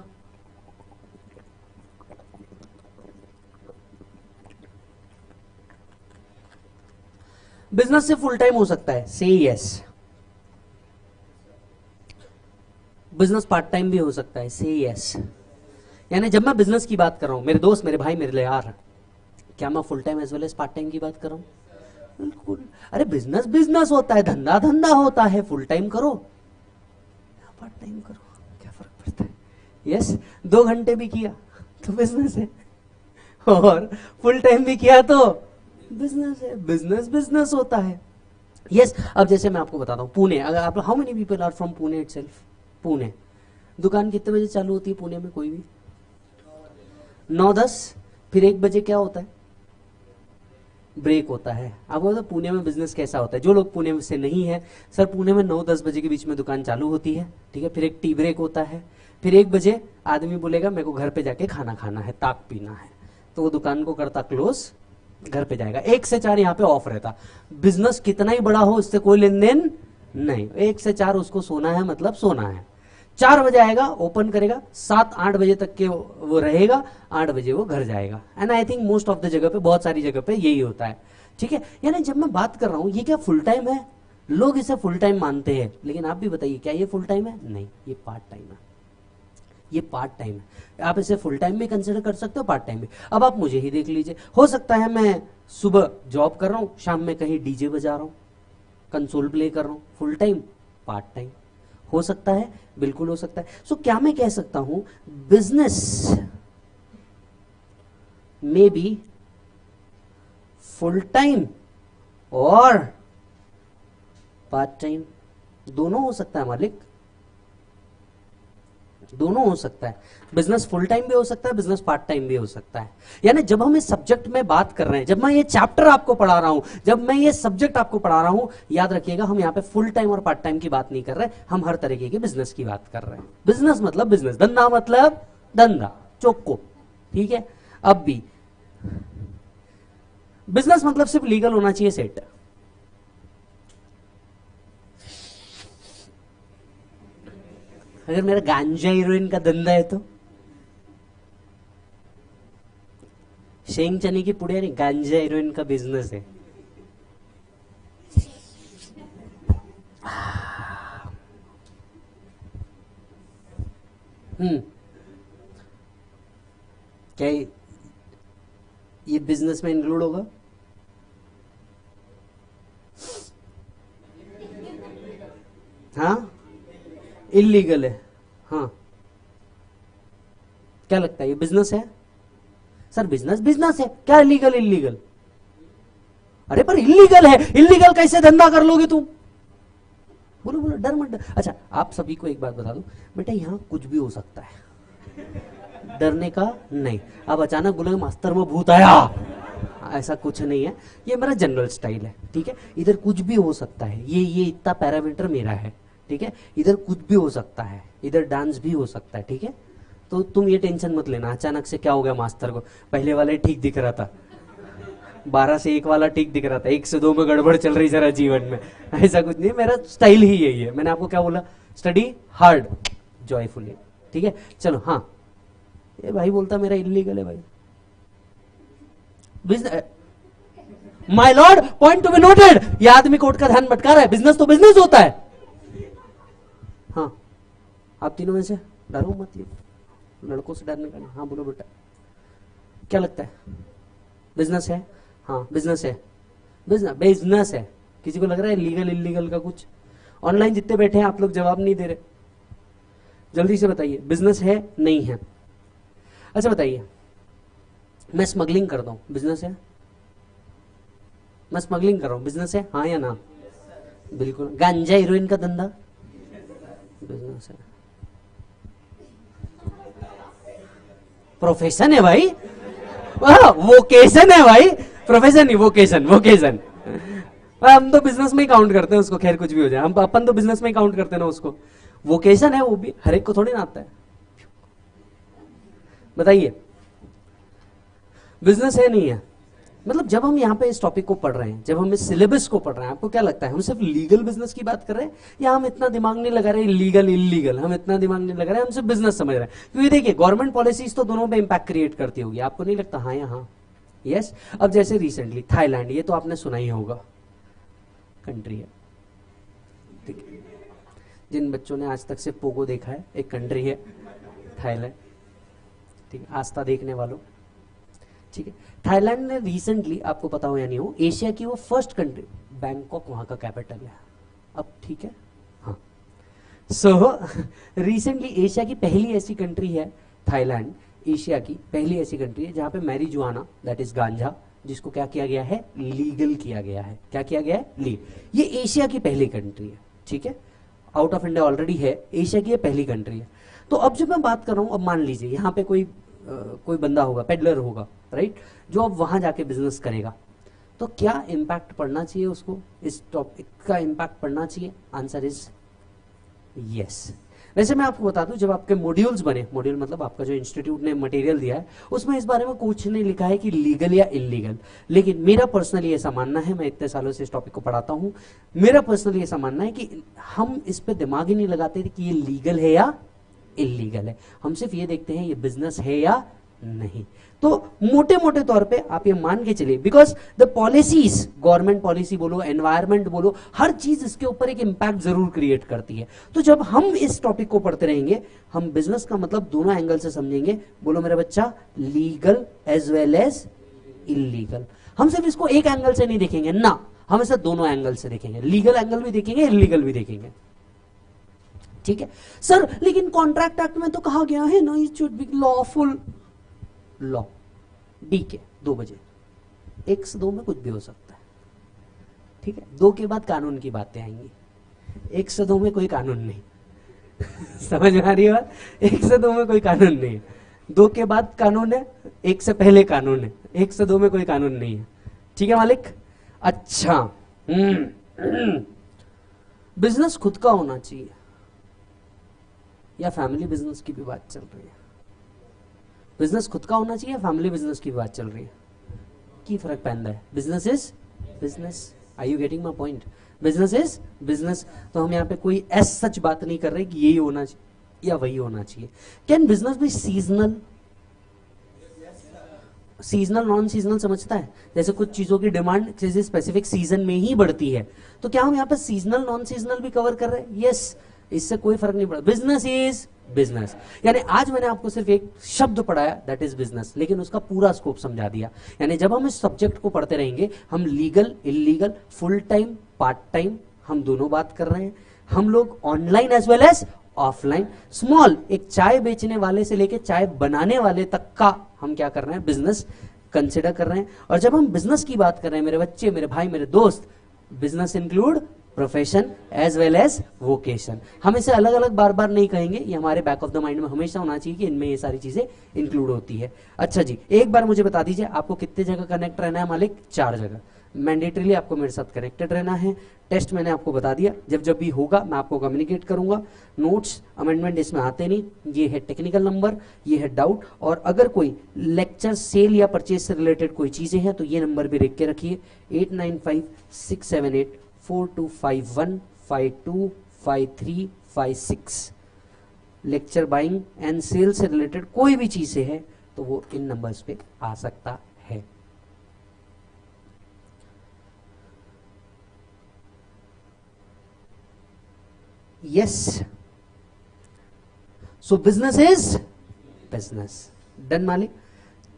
बिजनेस से फुल टाइम हो सकता है, से यस। बिजनेस पार्ट टाइम भी हो सकता है, से यस। यानी जब मैं बिजनेस की बात कर रहा हूं, मेरे दोस्त, मेरे भाई, मेरे यार, क्या मैं full time as well as part time की बात कर रहा हूं? बिल्कुल। अरे बिजनेस बिजनेस होता है, धंधा धंधा होता है, फुल टाइम करो पार्ट टाइम करो, क्या फर्क पड़ता है? यस, 2 घंटे भी किया तो बिजनेस है, और फुल टाइम भी किया तो बिजनेस है। बिजनेस बिजनेस होता है, यस। अब जैसे मैं आपको बताता हूँ, पुणे, अगर आप, how many people are from Pune itself? Pune, दुकान कितने बजे चालू होती है पुणे में? कोई भी 9-10, फिर 1 बजे क्या होता है? ब्रेक होता है। अब बोलो पुणे में बिजनेस कैसा होता है? जो लोग पुणे से नहीं है, सर पुणे में 9-10 बजे के बीच में दुकान चालू होती है, ठीक है, फिर एक टी ब्रेक होता है, फिर 1 बजे आदमी बोलेगा मेरे को घर पे जाके खाना खाना है, ताक पीना है, तो वो दुकान को करता क्लोज, घर पे जाएगा। 1 से 4 यहाँ पे ऑफ रहता। बिजनेस कितना ही बड़ा हो, इससे कोई लेन देन नहीं। 1 से 4 उसको सोना है, मतलब सोना है। 4 बजे आएगा, ओपन करेगा, 7-8 बजे तक के वो रहेगा, 8 बजे वो घर जाएगा। And I think most of the जगह पे, बहुत सारी जगह पे यही होता है, ठीक है? यानी जब मैं बात कर रहा हूं, ये क्या फुल टाइम है? लोग इसे फुल टाइम मानते हैं, लेकिन आप भी बताइए क्या ये फुल टाइम है? नहीं, ये पार्ट टाइम है। ये पार्ट टाइम है। आप इसे फुल टाइम भी कंसिडर कर सकते हो, पार्ट टाइम भी। अब आप मुझे ही देख लीजिए, हो सकता है मैं सुबह जॉब कर रहा हूं, शाम में कहीं डीजे बजा रहा हूं, कंसोल प्ले कर रहा हूं, फुल टाइम, पार्ट टाइम। हो सकता है, बिल्कुल हो सकता है। सो क्या मैं कह सकता हूं बिजनेस में बी फुल टाइम और पार्ट टाइम, दोनों हो सकता है मालिक, दोनों हो सकता है। बिजनेस फुल टाइम भी हो सकता है, बिजनेस पार्ट टाइम भी हो सकता है। यानी जब हम इस सब्जेक्ट में बात कर रहे हैं, जब मैं ये चैप्टर आपको पढ़ा रहा हूं, जब मैं ये सब्जेक्ट आपको पढ़ा रहा हूं, याद रखिएगा हम यहाँ पे फुल टाइम और पार्ट टाइम की बात नहीं कर रहे, हम हर तरीके के बिजनेस की बात कर रहे हैं। बिजनेस मतलब बिजनेस, धंधा मतलब धंधा, चौको, ठीक है? अब भी बिजनेस मतलब सिर्फ लीगल होना चाहिए, सेट। अगर मेरा गांजा हीरोइन का धंधा है तो शेंग चने की पुड़िया नहीं, गांजा हीरोइन का बिजनेस है। क्या ये बिजनेस में इंक्लूड होगा? हाँ, इलीगल है, हाँ, क्या लगता है ये बिजनेस है? सर बिजनेस बिजनेस है, क्या इलीगल इलीगल? अरे पर इलीगल है, इलीगल कैसे धंधा कर लोगे तुम? बोलो बोलो, डर मत डर। अच्छा आप सभी को एक बात बता दूं बेटा, यहां कुछ भी हो सकता है, डरने का नहीं। अब अचानक बोलोगे मास्टर में भूत आया, ऐसा कुछ नहीं है, ये मेरा जनरल स्टाइल है, ठीक है। इधर कुछ भी हो सकता है, ये इतना पैरामीटर मेरा है, ठीक है। इधर कुछ भी हो सकता है, इधर डांस भी हो सकता है, ठीक है। तो तुम ये टेंशन मत लेना अचानक से क्या हो गया मास्टर को, पहले वाला ठीक दिख रहा था, 12 से 1 वाला ठीक दिख रहा था, 1 से 2 में गड़बड़ चल रही जरा जीवन में, ऐसा कुछ नहीं। मेरा स्टाइल ही यही है। मैंने आपको क्या बोला, स्टडी हार्ड जॉयफुली, ठीक है। चलो हाँ, ये भाई बोलता मेरा इलीगल है भाई, business my Lord, point to be noted. ये आदमी कोर्ट का ध्यान भटका रहा है, बिजनेस तो बिजनेस होता है। हाँ आप तीनों में से डरो मत, ये लड़कों से डरने का नहीं। हाँ बोलो बेटा, क्या लगता है बिजनेस है? हाँ बिजनेस है, बिजनेस बिजनेस है। किसी को लग रहा है लीगल इलीगल का कुछ? ऑनलाइन जितने बैठे हैं आप लोग जवाब नहीं दे रहे, जल्दी से बताइए बिजनेस है नहीं है? अच्छा बताइए, मैं स्मगलिंग करता हूं, बिजनेस है? मैं स्मगलिंग कर रहा हूं, बिजनेस है हाँ या ना? बिल्कुल। गांजा हीरोइन का धंधा बिजनेस है, प्रोफेशन है भाई, वोकेशन है भाई, प्रोफेशन नहीं वोकेशन, वोकेशन। हम तो बिजनेस में ही काउंट करते हैं उसको, खैर कुछ भी हो जाए, हम अपन तो बिजनेस में ही काउंट करते हैं ना उसको। वोकेशन है, वो भी हर एक को थोड़ी ना आता है। बताइए बिजनेस है नहीं है? मतलब जब हम यहाँ पे इस टॉपिक को पढ़ रहे हैं, जब हम इस सिलेबस को पढ़ रहे हैं, आपको क्या लगता है हम सिर्फ लीगल बिजनेस की बात कर रहे हैं, या हम इतना दिमाग नहीं लगा रहे लीगल इलीगल, हम इतना दिमाग नहीं लगा रहे, हम सिर्फ बिजनेस समझ रहे हैं? क्योंकि देखिए गवर्नमेंट पॉलिसीज तो दोनों पे इंपैक्ट क्रिएट करती होगी, आपको नहीं लगता? हाँ या हाँ? यस। अब जैसे रिसेंटली थाईलैंड, ये तो आपने सुना ही होगा, कंट्री है, ठीक है। जिन बच्चों ने आज तक सिर्फ पोगो देखा है, एक कंट्री है थाईलैंड, ठीक है, आस्था देखने वालों, ठीक है। थाईलैंड ने रिसेंटली, आपको पता हो या नहीं हो, एशिया की वो फर्स्ट कंट्री, बैंकॉक वहां का कैपिटल है अब, ठीक है। हाँ सो रिसेंटली एशिया की पहली ऐसी कंट्री है थाईलैंड, एशिया की पहली ऐसी कंट्री है जहां पे मैरिजुआना, दैट इज गांजा, जिसको क्या किया गया है, लीगल किया गया है। क्या किया गया है? लीगल। ये एशिया की पहली कंट्री है, ठीक है। आउट ऑफ इंडिया ऑलरेडी है, एशिया की ये पहली कंट्री है। तो अब जब मैं बात कर रहा हूं, अब मान लीजिए यहाँ पे कोई बंदा होगा, पेडलर होगा, राइट, जो अब वहां जाके बिजनेस करेगा, तो क्या इंपैक्ट पड़ना चाहिए उसको, इस टॉपिक का इंपैक्ट पड़ना चाहिए? Answer is yes. वैसे मैं आपको बता दूं, जब आपके मॉड्यूल्स बने, मॉड्यूल मतलब आपका जो इंस्टीट्यूट ने मटेरियल दिया है, उसमें इस बारे में कुछ नहीं लिखा है कि लीगल या इलीगल। लेकिन मेरा पर्सनली ऐसा मानना है, मैं इतने सालों से इस टॉपिक को पढ़ाता हूं, मेरा पर्सनली ऐसा मानना है कि हम इस पे दिमाग ही नहीं लगाते कि ये लीगल है या इलीगल है, हम सिर्फ ये देखते हैं ये बिजनेस है या नहीं। तो मोटे मोटे तौर पे आप ये मान के चलिए, because the policies, government policy बोलो, एनवायरमेंट बोलो, हर चीज इसके ऊपर एक इंपैक्ट जरूर क्रिएट करती है। तो जब हम इस टॉपिक को पढ़ते रहेंगे, हम बिजनेस का मतलब दोनों एंगल से समझेंगे। बोलो मेरा बच्चा, legal as well as illegal. हम सिर्फ इसको एक एंगल से नहीं देखेंगे ना, हम इसे दोनों एंगल से देखेंगे, लीगल एंगल भी देखेंगे, इलीगल भी देखेंगे, ठीक है। सर लेकिन कॉन्ट्रैक्ट एक्ट में तो कहा गया है ना, it should be lawful. Law D के 2 बजे, 1 से 2 में कुछ भी हो सकता है, ठीक है। 2 के बाद कानून की बातें आएंगी, 1 से 2 में कोई कानून नहीं समझ में आ रही है बात? 1 से 2 में कोई कानून नहीं है, 2 के बाद कानून है, 1 से पहले कानून है, 1 से 2 में कोई कानून नहीं है, ठीक है मालिक। अच्छा बिजनेस खुद का होना चाहिए या फैमिली बिजनेस की भी बात चल रही है? बिजनेस खुद का होना चाहिए या फैमिली बिजनेस की बात चल रही है? की फर्क पैदा है? Business is business. Are you getting my point? Business is business. तो हम यहाँ पे कोई ऐसा सच बात नहीं कर रहे कि यही होना चाहिए या वही होना चाहिए। Can business be seasonal? Seasonal non seasonal समझता है? जैसे कुछ चीजों की डिमांड जैसे स्पेसिफिक सीजन में ही बढ़ती है, तो क्या हम यहाँ पे सीजनल नॉन सीजनल भी कवर कर रहे हैं? यस, इससे कोई फर्क नहीं पड़ा। Business is business. यानी आज मैंने आपको सिर्फ एक शब्द पढ़ाया, दैट इज बिजनेस, लेकिन उसका पूरा स्कोप समझा दिया। यानी जब हम इस सब्जेक्ट को पढ़ते रहेंगे, हम legal illegal, full time part time, हम दोनों बात कर रहे हैं। हम लोग online as well as offline. Small, एक चाय बेचने वाले से लेके चाय बनाने वाले तक का हम क्या कर रहे हैं, बिजनेस कंसिडर कर रहे हैं। और जब हम बिजनेस की बात कर रहे हैं मेरे बच्चे, मेरे भाई, मेरे दोस्त, business include profession as well as vocation. हम इसे अलग अलग बार बार नहीं कहेंगे, ये हमारे बैक ऑफ द माइंड में हमेशा होना चाहिए कि इनमें ये सारी चीजें इंक्लूड होती है। अच्छा जी, एक बार मुझे बता दीजिए आपको कितने जगह कनेक्ट रहना है मालिक? 4 जगह। मैंडेटरीली आपको मेरे साथ कनेक्टेड रहना है। टेस्ट मैंने आपको बता दिया, जब जब भी होगा मैं आपको कम्युनिकेट करूंगा। नोट्स अमेंडमेंट इसमें आते नहीं, ये है टेक्निकल नंबर, ये है डाउट। और अगर कोई लेक्चर सेल या परचेज से रिलेटेड कोई चीजें हैं तो ये नंबर भी लिख के रखिए, 8956784251525356। लेक्चर बाइंग एंड सेल से रिलेटेड कोई भी चीज से है तो वो इन नंबर्स पे आ सकता है। Yes, so business is business. Done मालिक?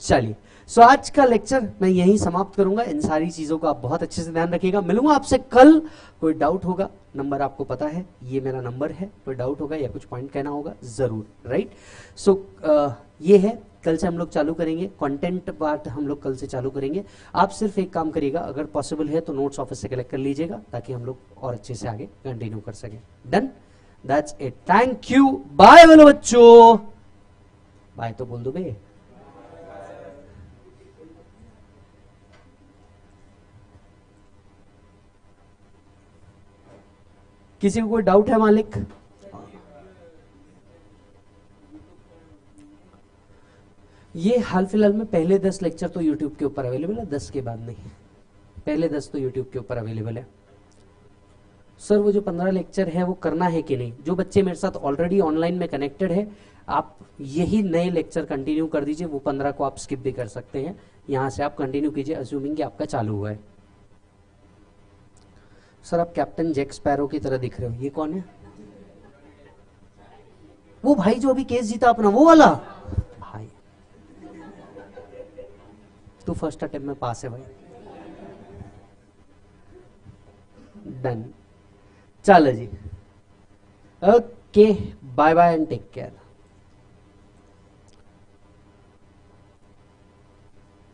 चलिए, सो आज का लेक्चर मैं यहीं समाप्त करूंगा। इन सारी चीजों का आप बहुत अच्छे से ध्यान रखिएगा। मिलूंगा आपसे कल। कोई डाउट होगा, नंबर आपको पता है, ये मेरा नंबर है। कोई डाउट होगा या कुछ पॉइंट कहना होगा जरूर, राइट? सो ये है, कल से हम लोग चालू करेंगे कंटेंट पार्ट, हम लोग कल से चालू करेंगे। आप सिर्फ एक काम करिएगा, अगर पॉसिबल है तो नोट्स ऑफिस से कलेक्ट कर लीजिएगा ताकि हम लोग और अच्छे से आगे कंटिन्यू कर सके। Done? That's it, thank you, bye बोलो बच्चों। बाय तो बोल दो बे। किसी को कोई डाउट है मालिक? ये हाल फिलहाल में पहले 10 लेक्चर तो YouTube के ऊपर अवेलेबल है, 10 के बाद नहीं। पहले 10 तो YouTube के ऊपर अवेलेबल है। सर वो जो 15 लेक्चर है वो करना है कि नहीं? जो बच्चे मेरे साथ ऑलरेडी ऑनलाइन में कनेक्टेड है, आप यही नए लेक्चर कंटिन्यू कर दीजिए। वो 15 को आप स्किप भी कर सकते हैं, यहां से आप कंटिन्यू कीजिए, अज्यूमिंग कि आपका चालू हुआ है। सर आप कैप्टन जैक स्पैरो की तरह दिख रहे हो, ये कौन है? वो भाई जो अभी केस जीता अपना, वो वाला भाई। तू फर्स्ट अटेम्प्ट में पास है भाई। डन, चलो जी, okay, bye bye and take care.